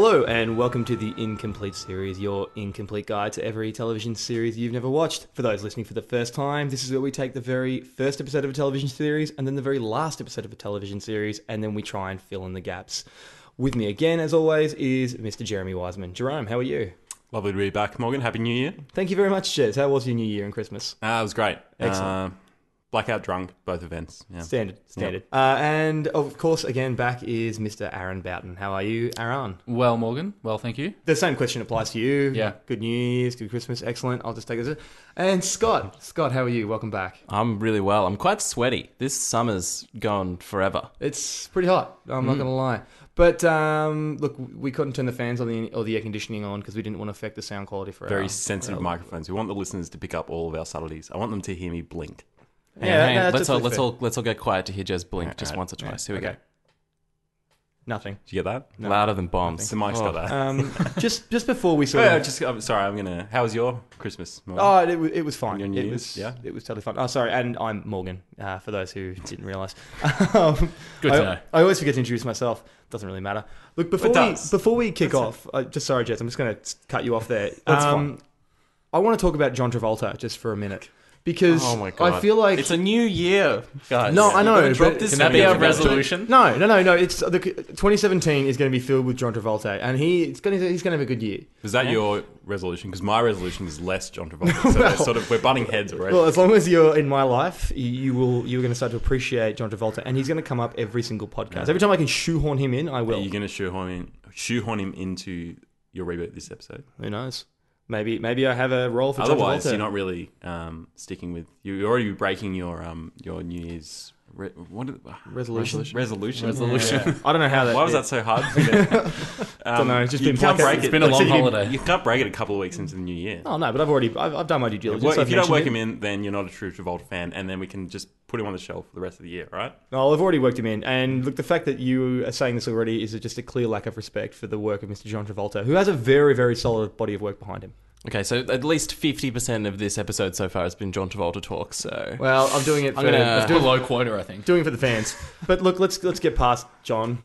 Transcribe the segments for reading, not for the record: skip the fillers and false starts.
Hello and welcome to the Incomplete Series, your incomplete guide to every television series you've never watched. For those listening for the first time, this is where we take the very first episode of a television series and then the very last episode of a television series, and then we try and fill in the gaps. With me again, as always, is Mr. Jeremy Wiseman. Jerome, how are you? Lovely to be back, Morgan. Happy New Year. Thank you very much, Jez. How was your New Year and Christmas? It was great. Excellent. Blackout drunk, both events. Yeah. Standard. Yep. And of course, again, back is Mr. Aaron Boughton. How are you, Aaron? Well, Morgan. Well, thank you. The same question applies to you. Yeah. Good New Year's, good Christmas. Excellent. I'll just take this. And Scott. Scott, how are you? Welcome back. I'm really well. I'm quite sweaty. This summer's gone forever. It's pretty hot. I'm not going to lie. But look, we couldn't turn the fans on or the air conditioning on because we didn't want to affect the sound quality for Very sensitive microphones. We want the listeners to pick up all of our subtleties. I want them to hear me blink. Hang on. that's Let's all get quiet to hear Jez blink just once or twice. Here we go. Nothing. Did you get that? No. Louder than bombs. The mic's got that. Just before we sort of... I'm sorry. How was your Christmas, Morgan? it was fine. Your New Year's? It was totally fine. Oh, sorry, and I'm Morgan, for those who didn't realise. Good to know. I always forget to introduce myself. Doesn't really matter. Look, before we kick off... sorry, Jess, I'm just going to cut you off there. That's fine. I want to talk about John Travolta just for a minute. Because oh my God. I feel like... It's a new year, guys. No, I know. But Can that be our resolution? No. It's 2017 is going to be filled with John Travolta, and he's going to have a good year. Was that your resolution? Because my resolution is less John Travolta. So we're butting heads already. Well, as long as you're in my life, you're going to start to appreciate John Travolta, and he's going to come up every single podcast. Every time I can shoehorn him in, I will. Are you going to shoehorn him into your reboot this episode? Who knows? Maybe I have a role for Otherwise, John Travolta. you're not really sticking with... You're already breaking your New Year's... Resolution. Yeah. I don't know how that... Why was that so hard? Don't know. It's just been It's been a long holiday. You can't break it a couple of weeks into the new year. Oh, no, but I've done my due diligence. If you don't work him in, then you're not a true Travolta fan, and then we can just put him on the shelf for the rest of the year, right? No, I've already worked him in. And look, the fact that you are saying this already is just a clear lack of respect for the work of Mr. John Travolta, who has a very, very solid body of work behind him. Okay, so at least 50% of this episode so far has been John Travolta talk, so... Well, I'm doing it for... Let's do a low quota, I think. Doing it for the fans. But look, let's get past John,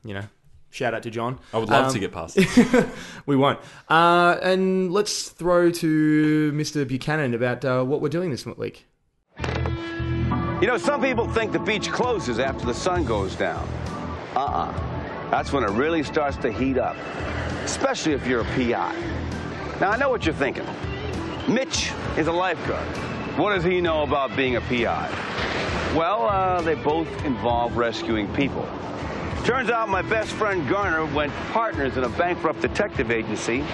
Shout out to John. I would love to get past it. We won't. And let's throw to Mr. Buchanan about what we're doing this week. Some people think the beach closes after the sun goes down. That's when it really starts to heat up, especially if you're a PI. Now, I know what you're thinking. Mitch is a lifeguard. What does he know about being a PI? Well, they both involve rescuing people. Turns out my best friend Garner went partners in a bankrupt detective agency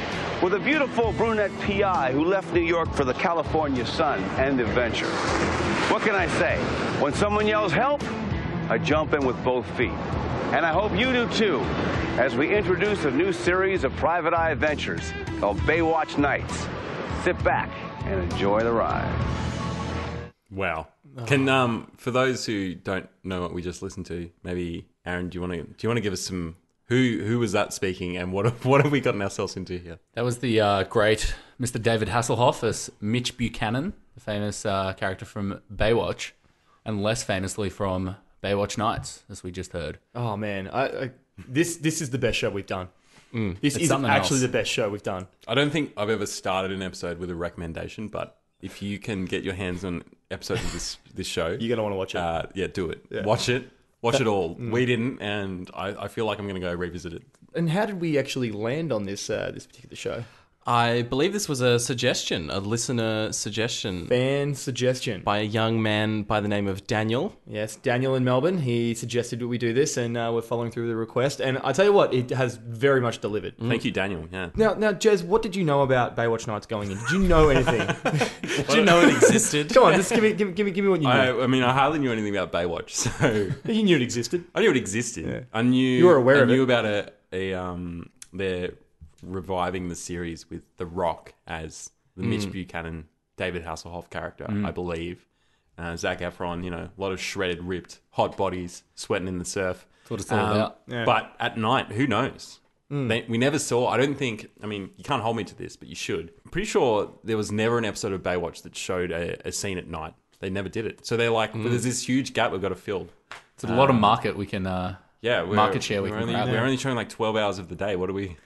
with a beautiful brunette PI who left New York for the California sun and adventure. What can I say? When someone yells help, I jump in with both feet. And I hope you do too, as we introduce a new series of private eye adventures called Baywatch Nights. Sit back and enjoy the ride. Wow. Can for those who don't know what we just listened to, maybe Aaron, do you want to give us some who was that speaking and what have we gotten ourselves into here? That was the great Mr. David Hasselhoff as Mitch Buchanan, the famous character from Baywatch, and less famously from Baywatch Nights, as we just heard. Oh man, this is the best show we've done. This It's is something actually else. the best show we've done. I don't think I've ever started an episode with a recommendation, but if you can get your hands on episodes of this show, You're gonna want to watch it. do it. Yeah. Watch it all. We didn't, and I feel like I'm going to go revisit it. And how did we actually land on this particular show? I believe this was a suggestion, a listener suggestion. Fan suggestion. By a young man by the name of Daniel. Yes, Daniel in Melbourne. He suggested that we do this, and we're following through with the request. And I tell you what, it has very much delivered. Thank you, Daniel. Yeah. Now, Jez, what did you know about Baywatch Nights going in? Did you know anything? Did you know it existed? Come on, just give me what you knew. I mean, I hardly knew anything about Baywatch, so You knew it existed. I knew it existed. Yeah. I knew You were aware of it. I knew about they're reviving the series with The Rock as the Mitch Buchanan, David Hasselhoff character, I believe. Zac Efron, a lot of shredded, ripped, hot bodies, sweating in the surf. That's what it's all about. Yeah. But at night, who knows? We never saw, I don't think, you can't hold me to this, but you should. I'm pretty sure there was never an episode of Baywatch that showed a scene at night. They never did it. So they're like, well, there's this huge gap we've got to fill. It's a lot of market we can... Yeah, market share we we're can only, grab. we're only showing like 12 hours of the day. What are we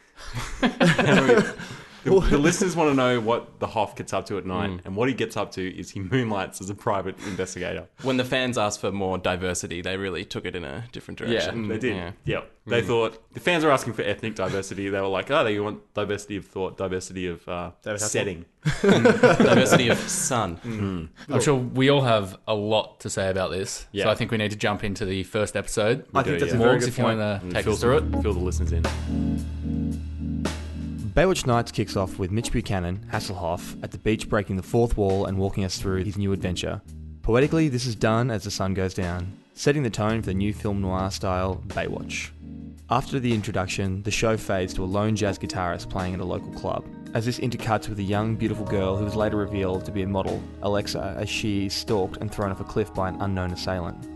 The listeners want to know what the Hoff gets up to at night, and what he gets up to is he moonlights as a private investigator. When the fans asked for more diversity, they really took it in a different direction. They did. Yeah. Yep. They thought the fans were asking for ethnic diversity. They were like, oh, they want diversity of thought, diversity of setting. Diversity of sun. I'm sure we all have a lot to say about this. Yeah. So I think we need to jump into the first episode. I think that's a very Morgs, good if you point. want to take us through it. Fill the listeners in. Baywatch Nights kicks off with Mitch Buchanan, Hasselhoff, at the beach breaking the fourth wall and walking us through his new adventure. Poetically, this is done as the sun goes down, setting the tone for the new film noir style Baywatch. After the introduction, the show fades to a lone jazz guitarist playing at a local club, as this intercuts with a young, beautiful girl who is later revealed to be a model, Alexa, as she is stalked and thrown off a cliff by an unknown assailant.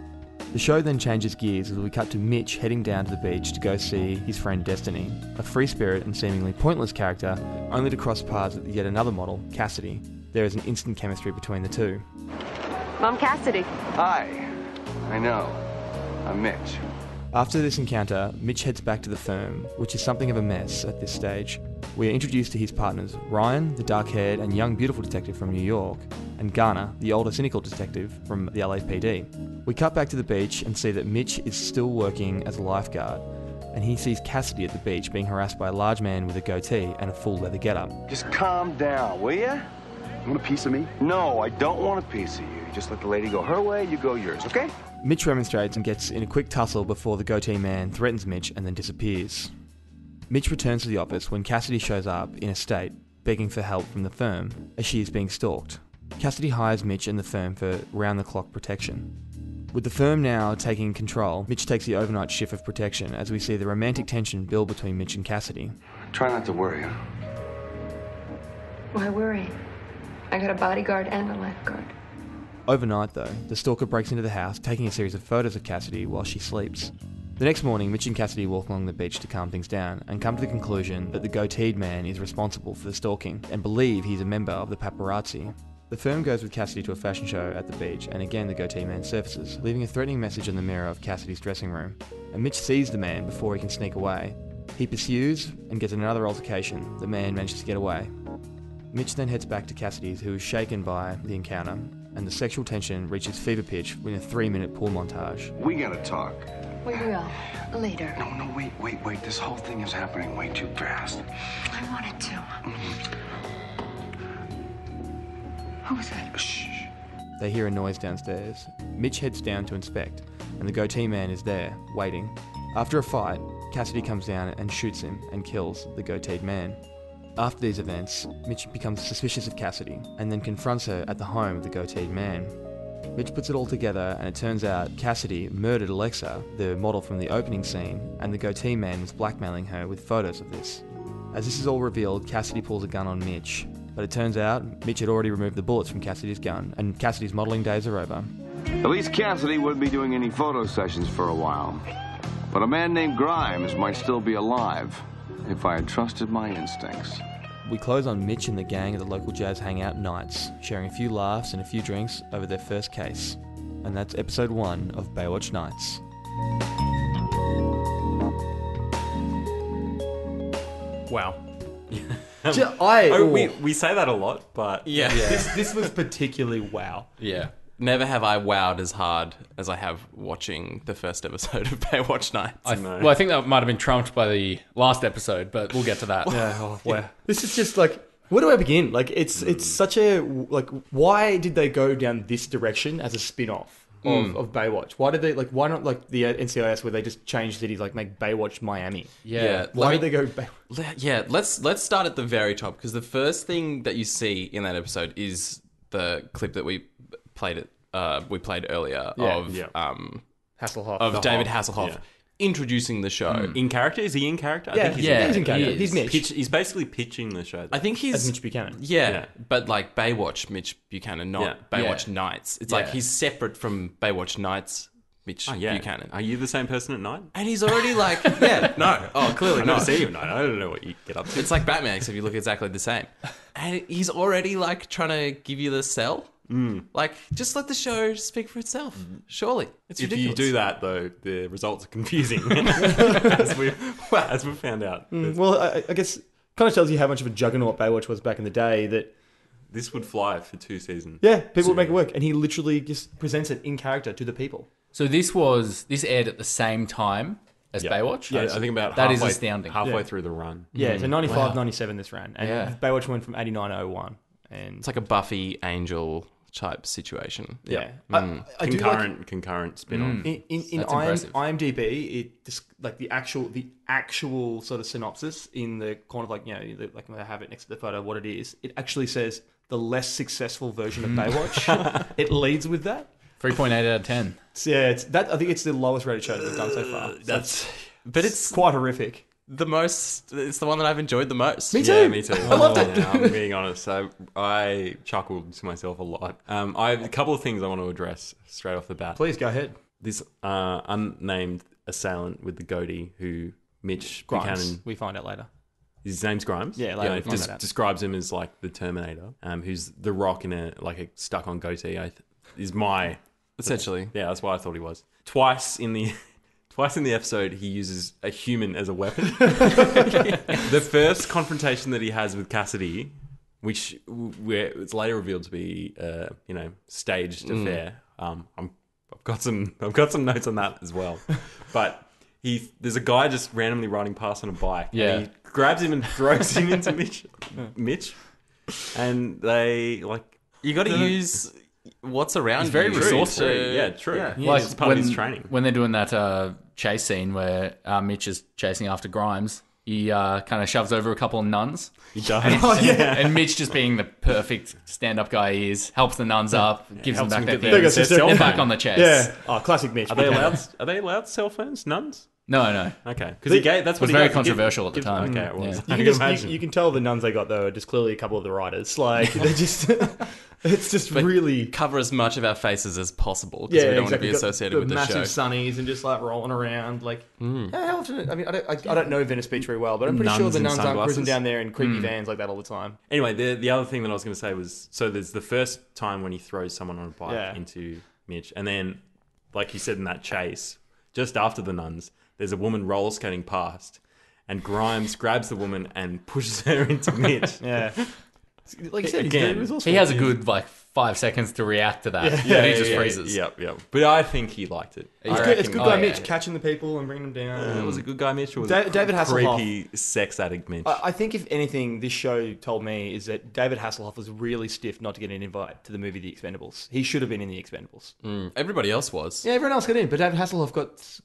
The show then changes gears as we cut to Mitch heading down to the beach to go see his friend Destiny, a free spirit and seemingly pointless character, only to cross paths with yet another model, Cassidy. There is an instant chemistry between the two. I'm Cassidy. Hi. I know. I'm Mitch. After this encounter, Mitch heads back to the firm, which is something of a mess at this stage. We are introduced to his partners, Ryan, the dark-haired and young beautiful detective from New York, and Garner, the older cynical detective from the LAPD. We cut back to the beach and see that Mitch is still working as a lifeguard, and he sees Cassidy at the beach being harassed by a large man with a goatee and a full leather getup. Just calm down, will ya? You want a piece of me? No, I don't want a piece of you. Just let the lady go her way, you go yours, okay? Mitch remonstrates and gets in a quick tussle before the goatee man threatens Mitch and then disappears. Mitch returns to the office when Cassidy shows up in a state, begging for help from the firm, as she is being stalked. Cassidy hires Mitch and the firm for round-the-clock protection. With the firm now taking control, Mitch takes the overnight shift of protection as we see the romantic tension build between Mitch and Cassidy. Try not to worry. Why worry? I got a bodyguard and a lifeguard. Overnight, though, the stalker breaks into the house, taking a series of photos of Cassidy while she sleeps. The next morning, Mitch and Cassidy walk along the beach to calm things down and come to the conclusion that the goateed man is responsible for the stalking and believe he's a member of the paparazzi. The firm goes with Cassidy to a fashion show at the beach, and again the goatee man surfaces, leaving a threatening message in the mirror of Cassidy's dressing room. And Mitch sees the man before he can sneak away. He pursues and gets in another altercation. The man manages to get away. Mitch then heads back to Cassidy's, who is shaken by the encounter, and the sexual tension reaches fever pitch in a 3-minute pool montage. We gotta talk. We will. Later. No, wait. This whole thing is happening way too fast. I wanted to. Who was that? Shh. They hear a noise downstairs. Mitch heads down to inspect, and the goatee man is there, waiting. After a fight, Cassidy comes down and shoots him and kills the goateed man. After these events, Mitch becomes suspicious of Cassidy and then confronts her at the home of the goateed man. Mitch puts it all together and it turns out Cassidy murdered Alexa, the model from the opening scene, and the goatee man was blackmailing her with photos of this. As this is all revealed, Cassidy pulls a gun on Mitch, but it turns out Mitch had already removed the bullets from Cassidy's gun and Cassidy's modelling days are over. At least Cassidy wouldn't be doing any photo sessions for a while. But a man named Grimes might still be alive if I had trusted my instincts. We close on Mitch and the gang at the local jazz hangout Nights, sharing a few laughs and a few drinks over their first case. And that's episode 1 of Baywatch Nights. Wow. We say that a lot, but Yeah. This was particularly wow. Yeah. Never have I wowed as hard as I have watching the first episode of Baywatch Nights. I think that might have been trumped by the last episode, but we'll get to that. Wow. This is just like, where do I begin? Like, it's such a, like, why did they go down this direction as a spin-off of Baywatch? Why did they, like, why not like the NCIS where they just change cities, like make Baywatch Miami? Yeah. Why did they go Baywatch? Yeah, let's start at the very top, because the first thing that you see in that episode is the clip that we played earlier of Hasselhoff. of David Hasselhoff introducing the show. in character? Is he in character? I Yeah, think he's he's in character. he is. He's Mitch. He's basically pitching the show. I think he's As Mitch Buchanan. Yeah, but like Baywatch Mitch Buchanan, not Yeah. Baywatch Yeah. Nights. It's like he's separate from Baywatch Nights Mitch Buchanan. Are you the same person at night? And he's already like, clearly I never not. see you at night. I don't know what you get up to. It's like Batman, except you look exactly the same. And he's already like trying to give you the sell. Like, just let the show speak for itself. Surely, it's If ridiculous. you do that, though, the results are confusing, as we've found out. Well, I guess kind of tells you how much of a juggernaut Baywatch was back in the day. That This would fly for 2 seasons. yeah, people would make it work, and he literally just presents it in character to the people. So this aired at the same time as Baywatch? Yeah, I think about that is halfway, astounding. halfway Yeah. through the run. Yeah, so 95, 97 this ran, and Yeah. Baywatch went from 89 to 01. And It's like a Buffy Angel type situation. yeah, Mm. I do like Concurrent spin-off. in That's impressive. IMDb, it just like the actual sort of synopsis in the corner of like like I have it next to the photo of what it is. It actually says the less successful version of Baywatch. It leads with that. 3.8 out of 10. So yeah, it's that. I think it's the lowest rated show that we've done so far. So But it's quite horrific. it's the one that I've enjoyed the most. Me too. Yeah, me too. I loved it. I'm being honest. I chuckled to myself a lot. I have a couple of things I want to address straight off the bat. Please go ahead. This unnamed assailant with the goatee who Mitch Grimes. Buchanan... We find out later. His name's Grimes. Yeah, later we find that out. describes him as like the Terminator, who's the Rock in a stuck-on goatee. Is my Essentially. yeah, that's what I thought he was. Twice in the episode, he uses a human as a weapon. The first confrontation that he has with Cassidy, where it's later revealed to be staged affair. I've got some notes on that as well, but. There's a guy just randomly riding past on a bike. Yeah. And he grabs him and throws him into Mitch. And they You got to use what's around He's very you. resourceful. Yeah, true. Yeah. Like, it's part of his training. When they're doing that chase scene where Mitch is chasing after Grimes, he kind of shoves over a couple of nuns. He does. And Mitch, just being the perfect stand-up guy he is, helps the nuns up, gives them helps back them their get things. There goes They're their cell back phone. on the chase. Yeah. Oh, classic Mitch. Are they allowed cell phones? Nuns? No. Okay. Because that's It what was he very got. controversial at the time. Okay, it was. Yeah. I You can can, imagine. you can tell the nuns they got though are just clearly a couple of the writers. Like they're just, it's just really Cover as much of our faces as possible because we don't want to be Got associated with the massive show. sunnies and just like rolling around. Like how often? I mean, I don't know Venice Beach very well, but I'm pretty sure Nuns the in nuns aren't cruising sunglasses? down there in creepy vans like that all the time. Anyway, the other thing that I was going to say was, so there's the first time when he throws someone on a bike Yeah. into Mitch, and then, like you said in that chase, just after the nuns, there's a woman roller skating past, and Grimes grabs the woman and pushes her into Mitch. Yeah, like you said, Again, he was also He has a good 5 seconds to react to that. Yeah, he just freezes. Yep. But I think he liked it. It's I good, it's reckon- good guy yeah. Mitch catching the people and bringing them down. Was it good guy Mitch or was David it Hasselhoff. creepy sex addict Mitch? I think if anything, this show told me is that David Hasselhoff was really stiff not to get an invite to the movie The Expendables. He should have been in The Expendables. Everybody else was. Yeah, everyone else got in, but David Hasselhoff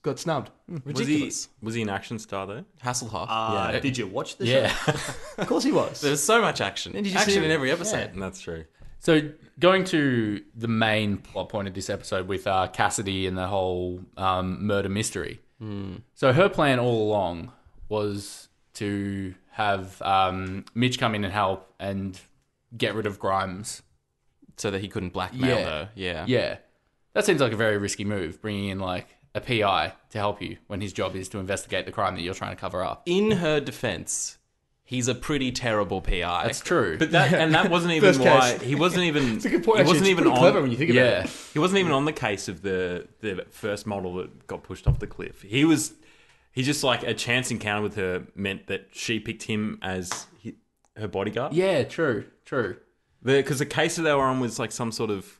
got snubbed. Ridiculous. Was he an action star though? Hasselhoff. Did you watch the Yeah. show? Of course he was. There's so much action. And did you see Action it? in every episode. And that's true. So going to the main plot point of this episode with Cassidy and the whole murder mystery. So her plan all along was to have Mitch come in and help and get rid of Grimes. So that he couldn't blackmail Yeah. her. Yeah. Yeah. That seems like a very risky move, bringing in like a PI to help you when his job is to investigate the crime that you're trying to cover up. In her defense, he's a pretty terrible PI. That's true. But that wasn't even First why case. he wasn't even. It's a good point. He Actually. wasn't It's even pretty on. clever when you think about yeah. it. He wasn't even on the case of the first model that got pushed off the cliff. He just like a chance encounter with her meant that she picked him as her bodyguard. Yeah, true. Because the case that they were on was like some sort of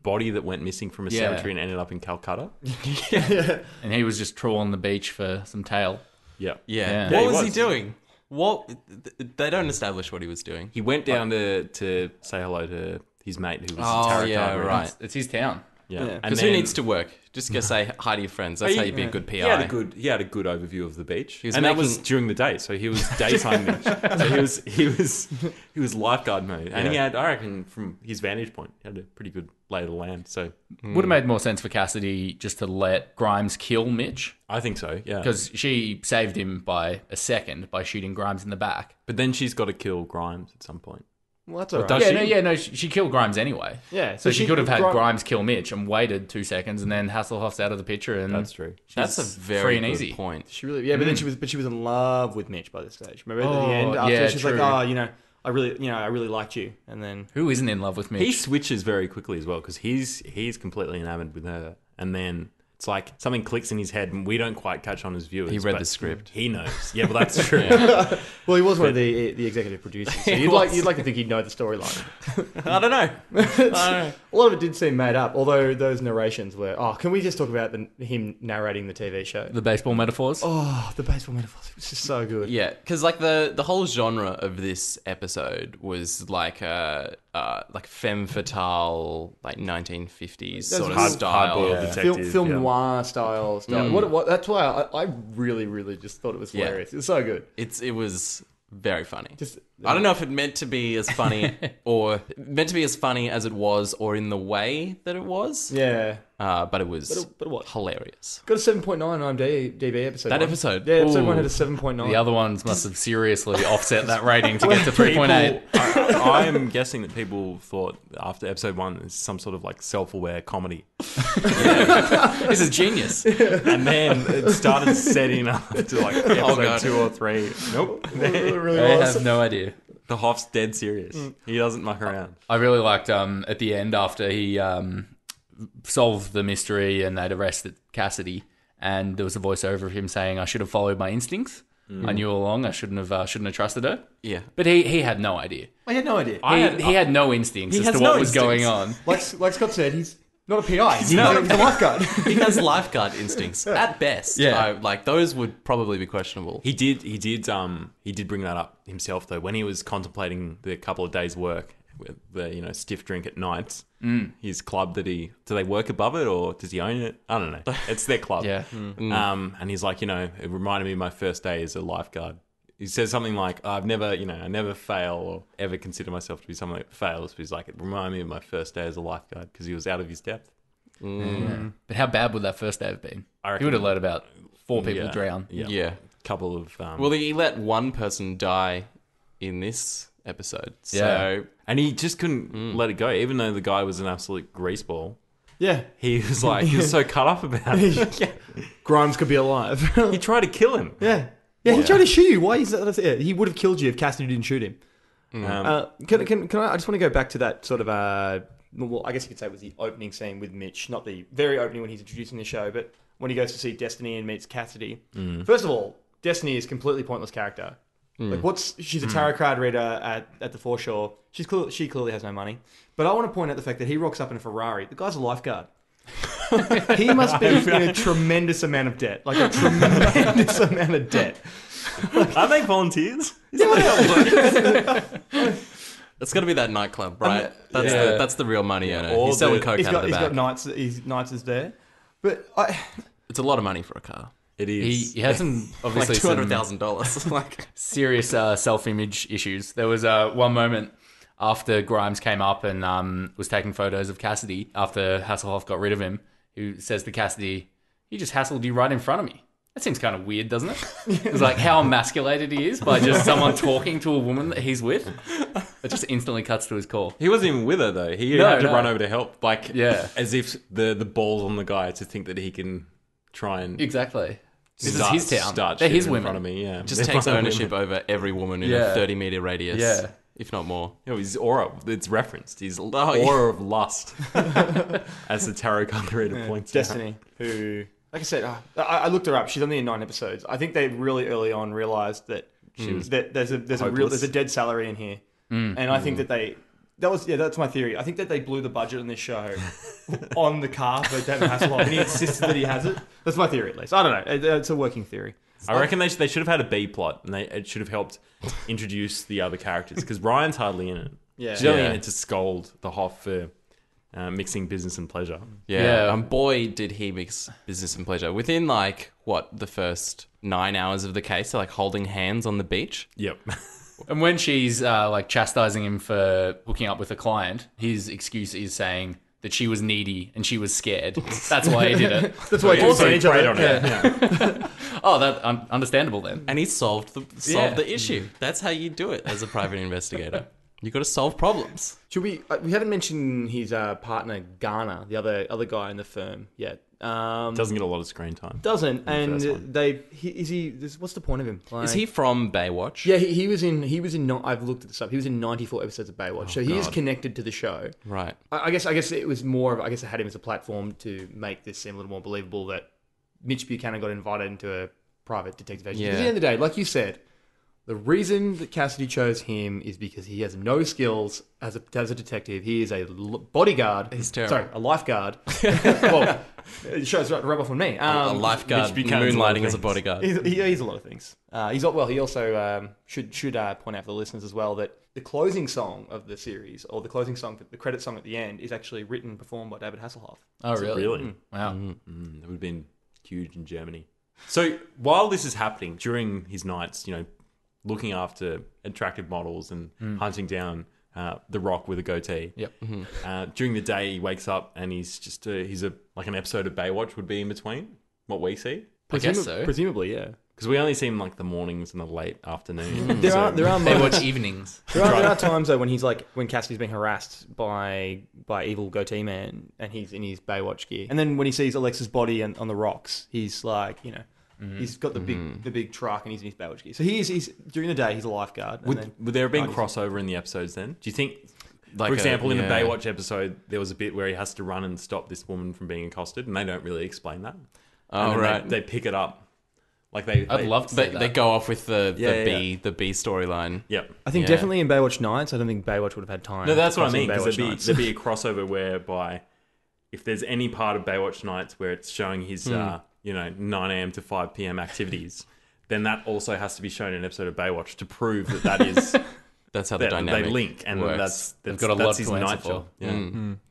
body that went missing from a Yeah. cemetery and ended up in Calcutta. And he was just trawling on the beach for some tail. Yeah. Yeah. Yeah, What he was he was. doing? What? They don't establish what he was doing. He went down to say hello to his mate who was Oh, tarot yeah, card reader. right. It's his town. Yeah. Yeah. And Because who then- needs to work? Just go say hi to your friends. That's how you be a good PI. He had a good overview of the beach, was and that was making- during the day. So he was daytime Mitch. So he was lifeguard mode, and he had, I reckon, from his vantage point, he had a pretty good lay of the land. So Would have made more sense for Cassidy just to let Grimes kill Mitch, I think so, yeah. because she saved him by a second by shooting Grimes in the back. But then she's got to kill Grimes at some point. Well, that's all right. does she? She killed Grimes anyway. Yeah, So she could have had Gri- Grimes kill Mitch and waited 2 seconds, and then Hasselhoff's out of the picture, and That's true. That's a She's very free and good easy. point. She really, but then she was in love with Mitch by this stage. Remember at Oh, the end, after yeah, she's true. like, I really liked you. And then Who isn't in love with Mitch? He switches very quickly as well because he's completely enamored with her, and then it's like something clicks in his head, and we don't quite catch on as viewers. He read but the script. He knows. Yeah, well, that's true. well, he was one of the executive producers. So you'd like to think he'd know the storyline. I don't know. A lot of it did seem made up, although those narrations were. Oh, can we just talk about him narrating the TV show? The baseball metaphors? Oh, the baseball metaphors. It was just so good. Yeah, because like the whole genre of this episode was like femme fatale, like 1950s sort of hard- style. hard-boiled detective, Film yeah. noir style stuff. What? That's why I really, really just thought it was Yeah. hilarious. It was so good. It was very funny. Just I don't know if it meant to be as funny as it was, or in the way that it was. yeah. But it was But it was. hilarious. Got a 7.9 on IMDb episode. That one. episode? Yeah, episode Ooh. 1 had a 7.9. The other ones must have seriously offset that rating to get to 3.8. I am guessing that people thought after episode 1 is some sort of like self-aware comedy, This is genius. and then it started setting up to like episode God. 2 or 3. Nope, It really I was. have no idea. the Hoff's dead serious. He doesn't muck around. I really liked at the end after he solved the mystery and they'd arrested Cassidy, and there was a voiceover of him saying, "I should have followed my instincts. I knew all along. I shouldn't have trusted her." Yeah. But he had no idea. I had no idea. He had no instincts as has to what no was going on. Like Scott said, he's not a PI. He's a lifeguard. He has lifeguard instincts at best. Yeah. Like those would probably be questionable. He did bring that up himself though when he was contemplating the couple of days' work with the stiff drink at nights. His club do they work above it or does he own it? I don't know. It's their club. Yeah. And he's like, it reminded me of my first day as a lifeguard. He says something like, I never fail or ever consider myself to be someone that fails. But he's like, it reminded me of my first day as a lifeguard because he was out of his depth. But how bad would that first day have been? I He reckon- would have let about 4 people Yeah. drown. Yeah. Couple of Well, he let one person die in this episode. So Yeah. and he just couldn't let it go, even though the guy was an absolute greaseball. Yeah. He was like, he was so cut up about it. Grimes could be alive. He tried to kill him. yeah. Yeah, he tried to shoot you. Why is that? Yeah, he would have killed you if Cassidy didn't shoot him. Can I just want to go back to that sort of, well, I guess you could say it was the opening scene with Mitch, not the very opening when he's introducing the show, but when he goes to see Destiny and meets Cassidy. First of all, Destiny is a completely pointless character. Like, she's a tarot card reader at the foreshore. She clearly has no money. But I want to point out the fact that he rocks up in a Ferrari. The guy's a lifeguard. He must be in a tremendous amount of debt. Like a tremendous amount of debt. Are they volunteers? it's got to be that nightclub, right? That's the real money earner. Or He's selling the- coke He's out of the got back. Knights is there. But It's a lot of money for a car. It is. He had some, Like obviously, some $200,000. Like serious self-image issues. There was one moment after Grimes came up and was taking photos of Cassidy after Hasselhoff got rid of him, who says to Cassidy, "He just hassled you right in front of me." That seems kind of weird, doesn't it? It's like how emasculated he is by just someone talking to a woman that he's with. It just instantly cuts to his core. He wasn't even with her though. He No, had to no. run over to help. Like, Yeah. as if the ball's on the guy to think that he can try and Exactly. This start- is his town. start They're shit his in women. front of me. Yeah, just takes ownership over every woman in Yeah. a 30-meter radius. Yeah. If not more. His aura, it's referenced. His yeah. aura of lust, as the tarot card reader points out. Destiny, who, like I said, I looked her up. She's only in 9 episodes. I think they really early on realized that there's a dead salary in here, and I think that's my theory. I think that they blew the budget on this show on the car for David Hasselhoff, and he insisted that he has it. That's my theory, at least. I don't know. It's a working theory. I reckon they should have had a B plot, and it should have helped introduce the other characters because Ryan's hardly in it. Yeah. She's only in it to scold the Hoff for mixing business and pleasure. Yeah. Boy, did he mix business and pleasure. Within, the first 9 hours of the case, they're, holding hands on the beach. Yep. And when she's chastising him for hooking up with a client, his excuse is saying that she was needy and she was scared. That's why he did it. That's why he took Also advantage of preyed it. on it. Yeah. Oh, that understandable then. And he solved Yeah. the issue. That's how you do it as a private investigator. You got to solve problems. Should we? We haven't mentioned his partner Garner, the other guy in the firm yet. Doesn't get a lot of screen time. Doesn't, in the first one. What's the point of him? Is he from Baywatch? Yeah, he was in. I've looked at this up. He was in 94 episodes of Baywatch, so he is God. connected to the show. Right. I guess it was more of. I guess I had him as a platform to make this seem a little more believable that Mitch Buchanan got invited into a private detective agency. Yeah. Because at the end of the day, like you said, the reason that Cassidy chose him is because he has no skills as a detective. He is a bodyguard. He's terrible. Sorry, a lifeguard. Well, it shows right, rub off on me. A lifeguard Mitch Buchanan's a lot of moonlighting as a things. bodyguard. He's a lot of things. He also should point out for the listeners as well that the closing song of the series, or the closing song, the credit song at the end, is actually written and performed by David Hasselhoff. Oh, really? Really? Wow. That would have been huge in Germany. So while this is happening, during his nights, looking after attractive models and hunting down The Rock with a goatee. Yep. During the day, he wakes up and he's like an episode of Baywatch would be in between what we see. I guess so. Presumably, yeah. Because we only see him like the mornings and the late afternoon. There are They moments. watch evenings. There are times though when Cassidy's being harassed by evil goatee man and he's in his Baywatch gear, and then when he sees Alexa's body on the rocks, he's like, he's got the big truck and he's in his Baywatch gear. So he's during the day he's a lifeguard. Would there have been crossover in the episodes then? Do you think, Like for example, in the yeah. Baywatch episode, there was a bit where he has to run and stop this woman from being accosted, and they don't really explain that. Oh, And then right. They pick it up. Like I'd love to see They that. go off with the Yeah, B storyline. Yep. I think Yeah. definitely in Baywatch Nights, I don't think Baywatch would have had time. No, that's what I to mean. cross Because in Baywatch there'd be Nights. a crossover whereby if there's any part of Baywatch Nights where it's showing his 9 a.m. to 5 p.m. activities, then that also has to be shown in an episode of Baywatch to prove that is That's how the that dynamic they link, and works. They've got a lot that's his to answer night for. job. Yeah.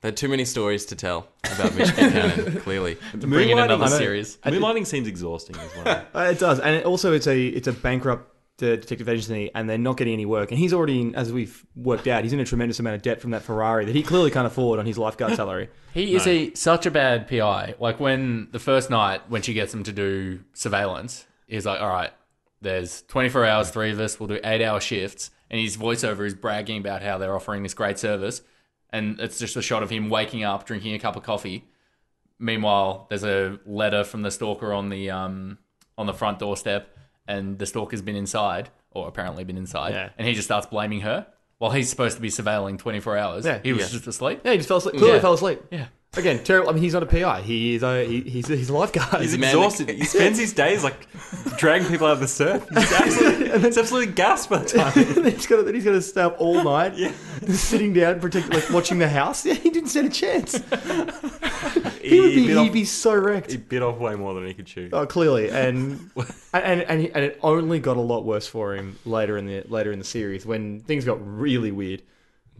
There are too many stories to tell about Mitch Buchanan, clearly. Bring in Moonlighting- another I know. series. Moonlighting seems exhausting as well. It does, and it's a bankrupt detective agency, and they're not getting any work. And he's already, as we've worked out, he's in a tremendous amount of debt from that Ferrari that he clearly can't afford on his lifeguard salary. He is such a bad PI. Like when the first night when she gets him to do surveillance, he's like, all right, there's 24 hours, 3 of us, we'll do 8-hour shifts. And his voiceover is bragging about how they're offering this great service. And it's just a shot of him waking up, drinking a cup of coffee. Meanwhile, there's a letter from the stalker on the front doorstep, and the stalker's been inside, or apparently been inside, Yeah. and he just starts blaming her while he's supposed to be surveilling 24 hours. Yeah. He was just asleep. Yeah, he just fell asleep. Clearly Yeah. fell asleep. Yeah. Again, terrible. I mean, he's not a PI. He's a lifeguard. He's a man exhausted. He spends his days like dragging people out of the surf. He's absolutely gassed by the time. then he's got to stay up all night, sitting down, watching the house. Yeah, he didn't stand a chance. He'd be so wrecked. He bit off way more than he could chew. Oh, clearly, and it only got a lot worse for him later in the series when things got really weird.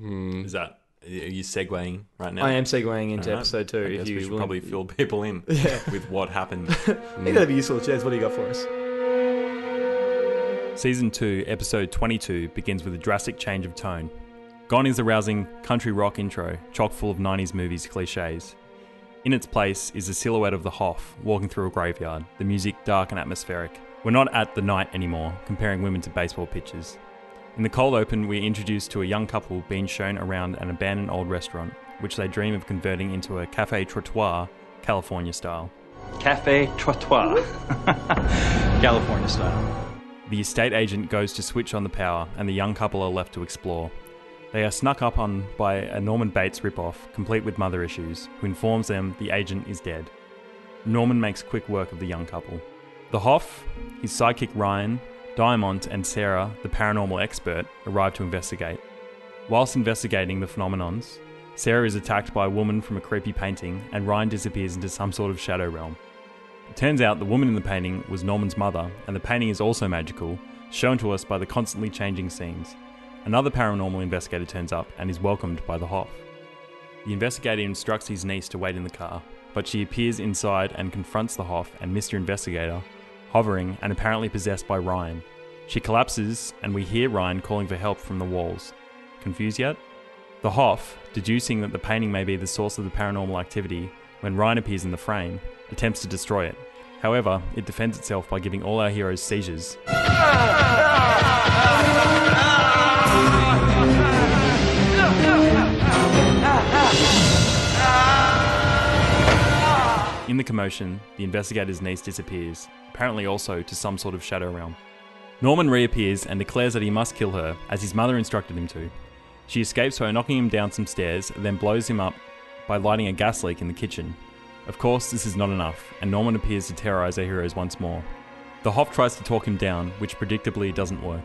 Is that? Are you segueing right now? I am segueing into All right. episode 2. I guess If we you should will. probably fill people in with what happened. I think that'd be useful. Jez, what do you got for us? Season 2, Episode 22 begins with a drastic change of tone. Gone is the rousing country rock intro, chock full of 90s movies cliches. In its place is the silhouette of the Hoff walking through a graveyard, the music dark and atmospheric. We're not at the night anymore, comparing women to baseball pitchers. In the cold open, we're introduced to a young couple being shown around an abandoned old restaurant, which they dream of converting into a cafe trottoir, California style. Cafe Trottoir, California style. The estate agent goes to switch on the power, and the young couple are left to explore. They are snuck up on by a Norman Bates ripoff, complete with mother issues, who informs them the agent is dead. Norman makes quick work of the young couple. The Hoff, his sidekick Ryan, Diamond and Sarah, the paranormal expert, arrive to investigate. Whilst investigating the phenomenons, Sarah is attacked by a woman from a creepy painting, and Ryan disappears into some sort of shadow realm. It turns out the woman in the painting was Norman's mother, and the painting is also magical, shown to us by the constantly changing scenes. Another paranormal investigator turns up and is welcomed by the Hoff. The investigator instructs his niece to wait in the car, but she appears inside and confronts the Hoff and Mr. Investigator, hovering and apparently possessed by Ryan. She collapses, and we hear Ryan calling for help from the walls. Confused yet? The Hoff, deducing that the painting may be the source of the paranormal activity, when Ryan appears in the frame, attempts to destroy it. However, it defends itself by giving all our heroes seizures. In the commotion, the investigator's niece disappears, apparently also to some sort of shadow realm. Norman reappears and declares that he must kill her, as his mother instructed him to. She escapes by knocking him down some stairs, then blows him up by lighting a gas leak in the kitchen. Of course, this is not enough, and Norman appears to terrorise our heroes once more. The Hoff tries to talk him down, which predictably doesn't work.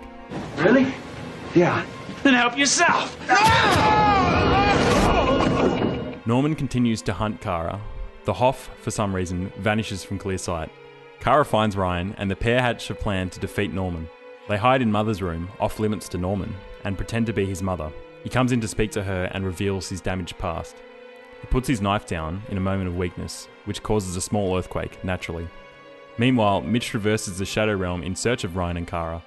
Really? Yeah. Then help yourself! Norman continues to hunt Kara. The Hoff, for some reason, vanishes from clear sight. Kara finds Ryan, and the pair hatch a plan to defeat Norman. They hide in Mother's room, off limits to Norman, and pretend to be his mother. He comes in to speak to her and reveals his damaged past. He puts his knife down in a moment of weakness, which causes a small earthquake, naturally. Meanwhile, Mitch traverses the Shadow Realm in search of Ryan and Kara.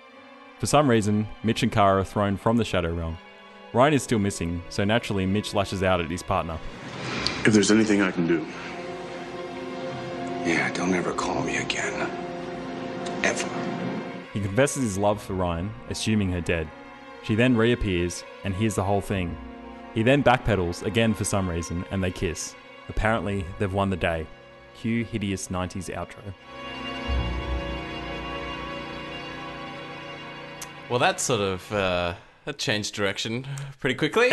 For some reason, Mitch and Kara are thrown from the Shadow Realm. Ryan is still missing, so naturally Mitch lashes out at his partner. If there's anything I can do. Yeah, don't ever call me again. Ever. He confesses his love for Ryan, assuming her dead. She then reappears and hears the whole thing. He then backpedals, again for some reason, and they kiss. Apparently, they've won the day. Cue hideous 90s outro. Well, that sort of that changed direction pretty quickly.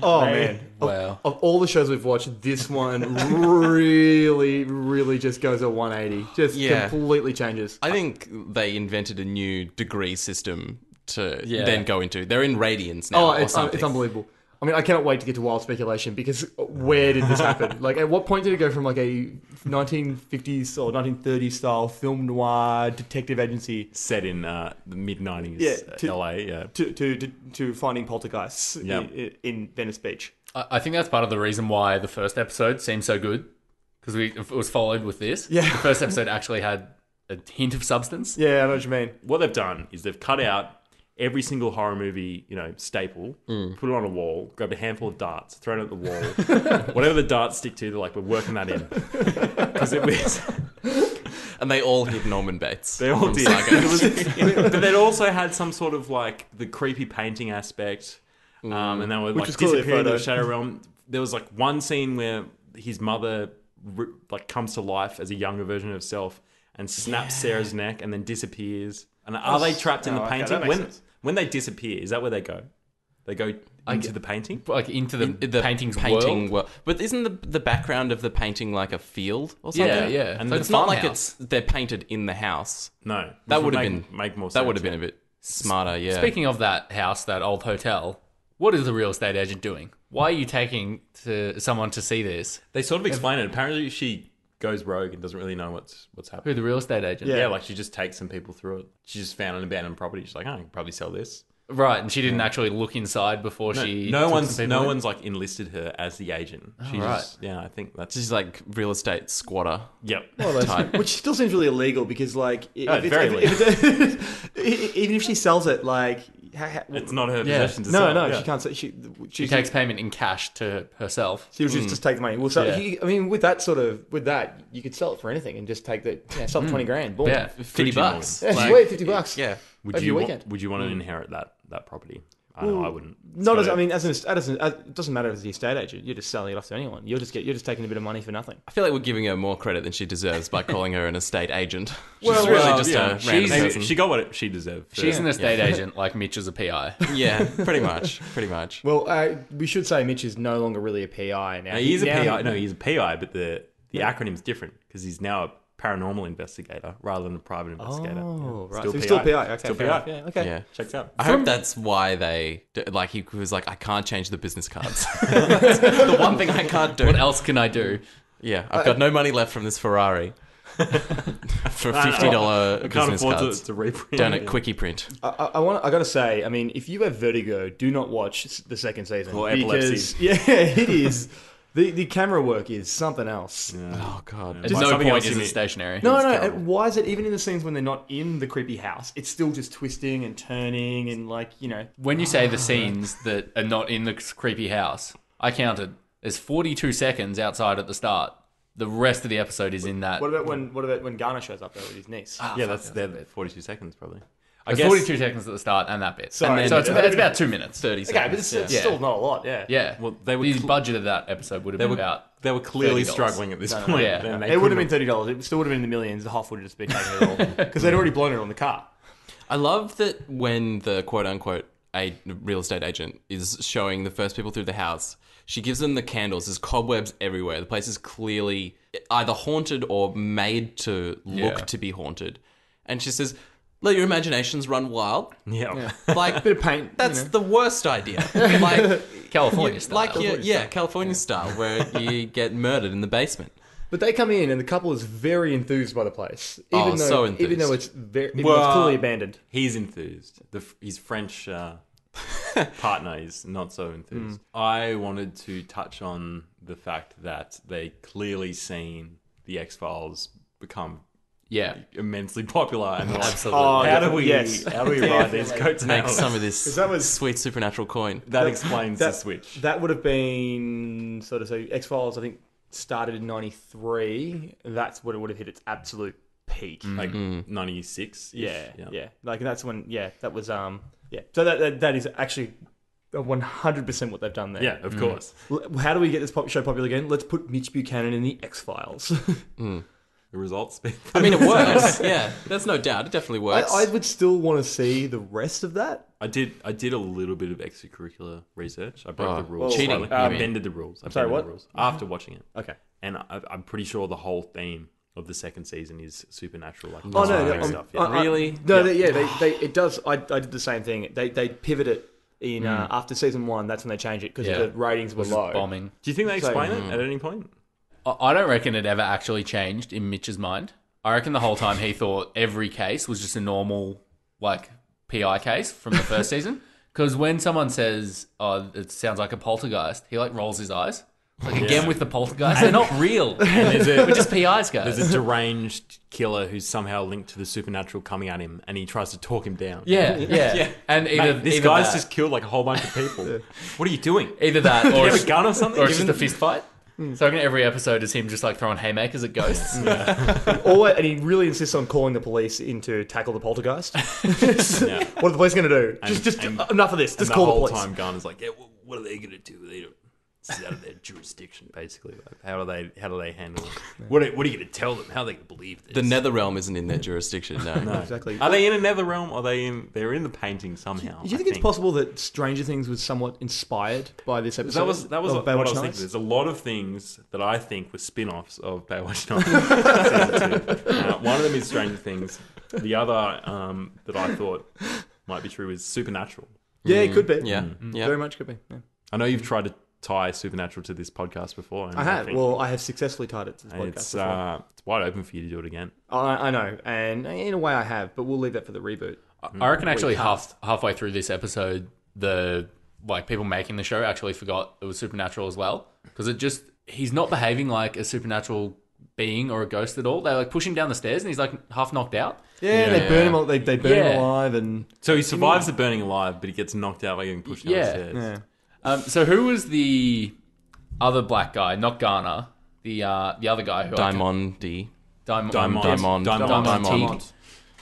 Oh, man. Wow. Of all the shows we've watched, this one really, really just goes a 180. Just completely changes. I think they invented a new degree system to then go into. They're in radians now. Oh, it's unbelievable. I mean, I cannot wait to get to wild speculation, because where did this happen? Like, at what point did it go from like a 1950s or 1930s style film noir detective agency Set in the mid-90s LA, to finding poltergeists in Venice Beach? I think that's part of the reason why the first episode seemed so good, because it was followed with this. Yeah. The first episode actually had a hint of substance. Yeah, I know what you mean. What they've done is they've cut out every single horror movie, staple, put it on a wall, grabbed a handful of darts, thrown it at the wall. Whatever the darts stick to, they're like, we're working that in. Because it was... And they all hit Norman Bates. They all did. But they'd also had some sort of like the creepy painting aspect. And they were Which like was clearly a disappearing photo. into the Shadow Realm. There was like one scene where his mother like comes to life as a younger version of herself and snaps Sarah's neck and then disappears. And are they trapped in the painting? that makes sense. When they disappear, is that where they go? They go into the painting? Like into the painting's painting world. But isn't the background of the painting like a field or something? Yeah, yeah. And So it's not like farmhouse. they're painted in the house. No. That would have make more sense. That would have been a bit smarter, yeah. Speaking of that house, that old hotel, what is the real estate agent doing? Why are you taking someone to see this? They sort of explain it. Apparently she goes rogue and doesn't really know what's Who, happening. the real estate agent? Yeah, like she just takes some people through it. She just found an abandoned property. She's like, I can probably sell this. Right, and she didn't actually look inside before she. No took some people in? one's like enlisted her as the agent. She right. just, I think that's She's like real estate squatter. Yep. type. Which still seems really illegal, because like it's very illegal. even if she sells it, like it's not her Yeah. possession to no, sell. no, Yeah. she can't. She takes payment in cash to herself. She would just take the money. Well, so Yeah. I mean, with that, you could sell it for anything and just take the sell 20 grand. Boom. Yeah. $50. Yeah, Like, sweet, $50. Yeah. Would Over you your want, weekend. would you want to inherit that property? I know I wouldn't. Not as I mean, it doesn't matter as the estate agent. You're just selling it off to anyone. You're just taking a bit of money for nothing. I feel like we're giving her more credit than she deserves by calling her an estate agent. She's Well, really well, just yeah, a random she's- person. She got what she deserved. She's an estate agent like Mitch is a PI. Yeah, pretty much. Pretty much. Well, we should say Mitch is no longer really a PI now. No, he's a PI. No, he's a PI, but the acronym's different because he's now a paranormal investigator rather than a private investigator. Oh, Yeah. right. So he's still PI. Okay, Still fair PI. enough. Yeah, okay. Yeah. Checks out. I hope that's why he was like, I can't change the business cards. That's the one thing I can't do. What else can I do? Yeah, I've got no money left from this Ferrari for $50 I can't business afford cards. to reprint. Down at Quickie Print. I gotta say, I mean, if you have vertigo, do not watch the second season Or because epilepsy. it is the camera work is something else. Oh god. There's Like no something point else is you it mean- stationary. No, It's no. terrible. And why is it even in the scenes when they're not in the creepy house? It's still just twisting and turning and When you say the scenes that are not in the creepy house, I counted. There's 42 seconds outside at the start. The rest of the episode is in that. What about when Garner shows up there with his niece? Yeah, that's 42 seconds probably. There's guess- 42 seconds at the start and that bit. Sorry, So it's about 2 minutes. 30 Okay, seconds. but it's Yeah. still not a lot. Yeah. Yeah. Well, they were the cl- budget of that episode would have They been were about they were clearly $30. struggling at this point. Yeah. and they It would have been couldn't- $30. It still would have been in the millions. The Hoff would have just been taking it all because they'd already blown it on the car. I love that when the quote-unquote real estate agent is showing the first people through the house, she gives them the candles. There's cobwebs everywhere. The place is clearly either haunted or made to look Yeah. to be haunted. And she says, let your imaginations run wild. Yeah. Like, Bit of paint. that's the worst idea. Like, California style. like California style, where you get murdered in the basement. But they come in and the couple is very enthused by the place, Oh, even though so enthused. even though it's very even though Well, it's clearly abandoned. He's enthused. His French partner is not so enthused. I wanted to touch on the fact that they clearly seen the X-Files become Yeah. immensely popular. And they're like, Absolutely. how do we Yes. ride these coattails? Make some of this that was- sweet supernatural coin. That explains the switch. That would have been sort of so X-Files. I think started in '93. That's when it would have hit its absolute peak. Like 96. Yeah. Like that's when. Yeah, that was. Yeah. So that is actually 100% what they've done there. Yeah, of course. How do we get this show popular again? Let's put Mitch Buchanan in the X-Files. The results speak. I mean, it works. Yeah, there's no doubt. It definitely works. I would still want to see the rest of that. I did a little bit of extracurricular research. I broke the rules. cheating, I you mean? bended the rules. sorry, what? The rules after watching it. Okay. And I'm pretty sure the whole theme of the second season is supernatural. Like Oh no, monster no, stuff. Yeah. Really? No, it does. I did the same thing. They pivot it in after season 1. That's when they changed it because Yeah. the ratings were Just low. bombing. Do you think they So- explain it at any point? I don't reckon it ever actually changed in Mitch's mind. I reckon the whole time he thought every case was just a normal, like, PI case from the first season. Because when someone says, oh, it sounds like a poltergeist, he, like, rolls his eyes. Like, again with the poltergeist. They're not real. We're just PIs, guys. There's a deranged killer who's somehow linked to the supernatural coming at him, and he tries to talk him down. Yeah. And either, Mate, this either guy's that, just killed like a whole bunch of people. What are you doing? either that Do or you have a gun or something? or it's just a fist fight. So I reckon every episode is him just like throwing haymakers at ghosts. And he really insists on calling the police in to tackle the poltergeist. Yeah. What are the police going to do? And- just and- enough of this. And Just the call the whole police. time Gunn is like, yeah, what are they going to do? They don't. It's out of their jurisdiction, basically. Like, how do they handle it? What are you going to tell them? How are they going to believe this? The Netherrealm isn't in their jurisdiction. No. No. Exactly. Are they in a nether realm? Or are they in? They're in the painting somehow. Do you think it's possible that Stranger Things was somewhat inspired by this episode? That was of what I was Baywatch thinking. Nights? There's a lot of things that I think were spin-offs of Baywatch Nights. Season 2. One of them is Stranger Things. The other that I thought might be true is Supernatural. Yeah, it could be. Yeah. Yeah. Very much could be. Yeah. I know you've tried to tie Supernatural to this podcast before. And I have. think Well, I have successfully tied it to this podcast it's before. it's wide open for you to do it again. I know, and in a way I have, but we'll leave that for the reboot. I reckon actually Recast. halfway through this episode, the like people making the show actually forgot it was supernatural as well because he's not behaving like a supernatural being or a ghost at all. They like push him down the stairs and he's like half knocked out. Yeah, they burn him. They burn him Yeah. alive, and So he survives the burning alive, but he gets knocked out by getting pushed down the stairs. yeah. So who was the other black guy? Not Garner. The other guy who Diamond D. Diamond.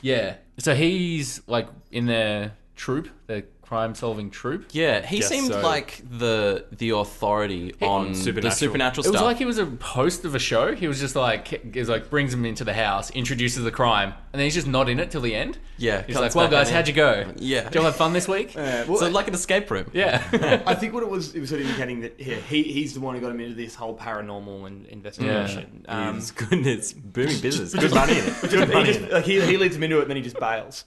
Yeah. So he's like in their troop, their crime-solving troop. Yeah, he Guess seemed so. like the authority on the Supernatural. supernatural It was stuff. like he was a host of a show. He was just like, brings him into the house, introduces the crime, and then he's just not in it till the end. Yeah, He's comes like, well, back guys, in. how'd you go? Yeah. Did you all have fun this week? So like an escape room. Yeah. I think what it was sort of indicating that he's the one who got him into this whole paranormal and investigation. It's good. It's booming business. Good money in it. Good He money just, in it. like he leads him into it and then he just bails.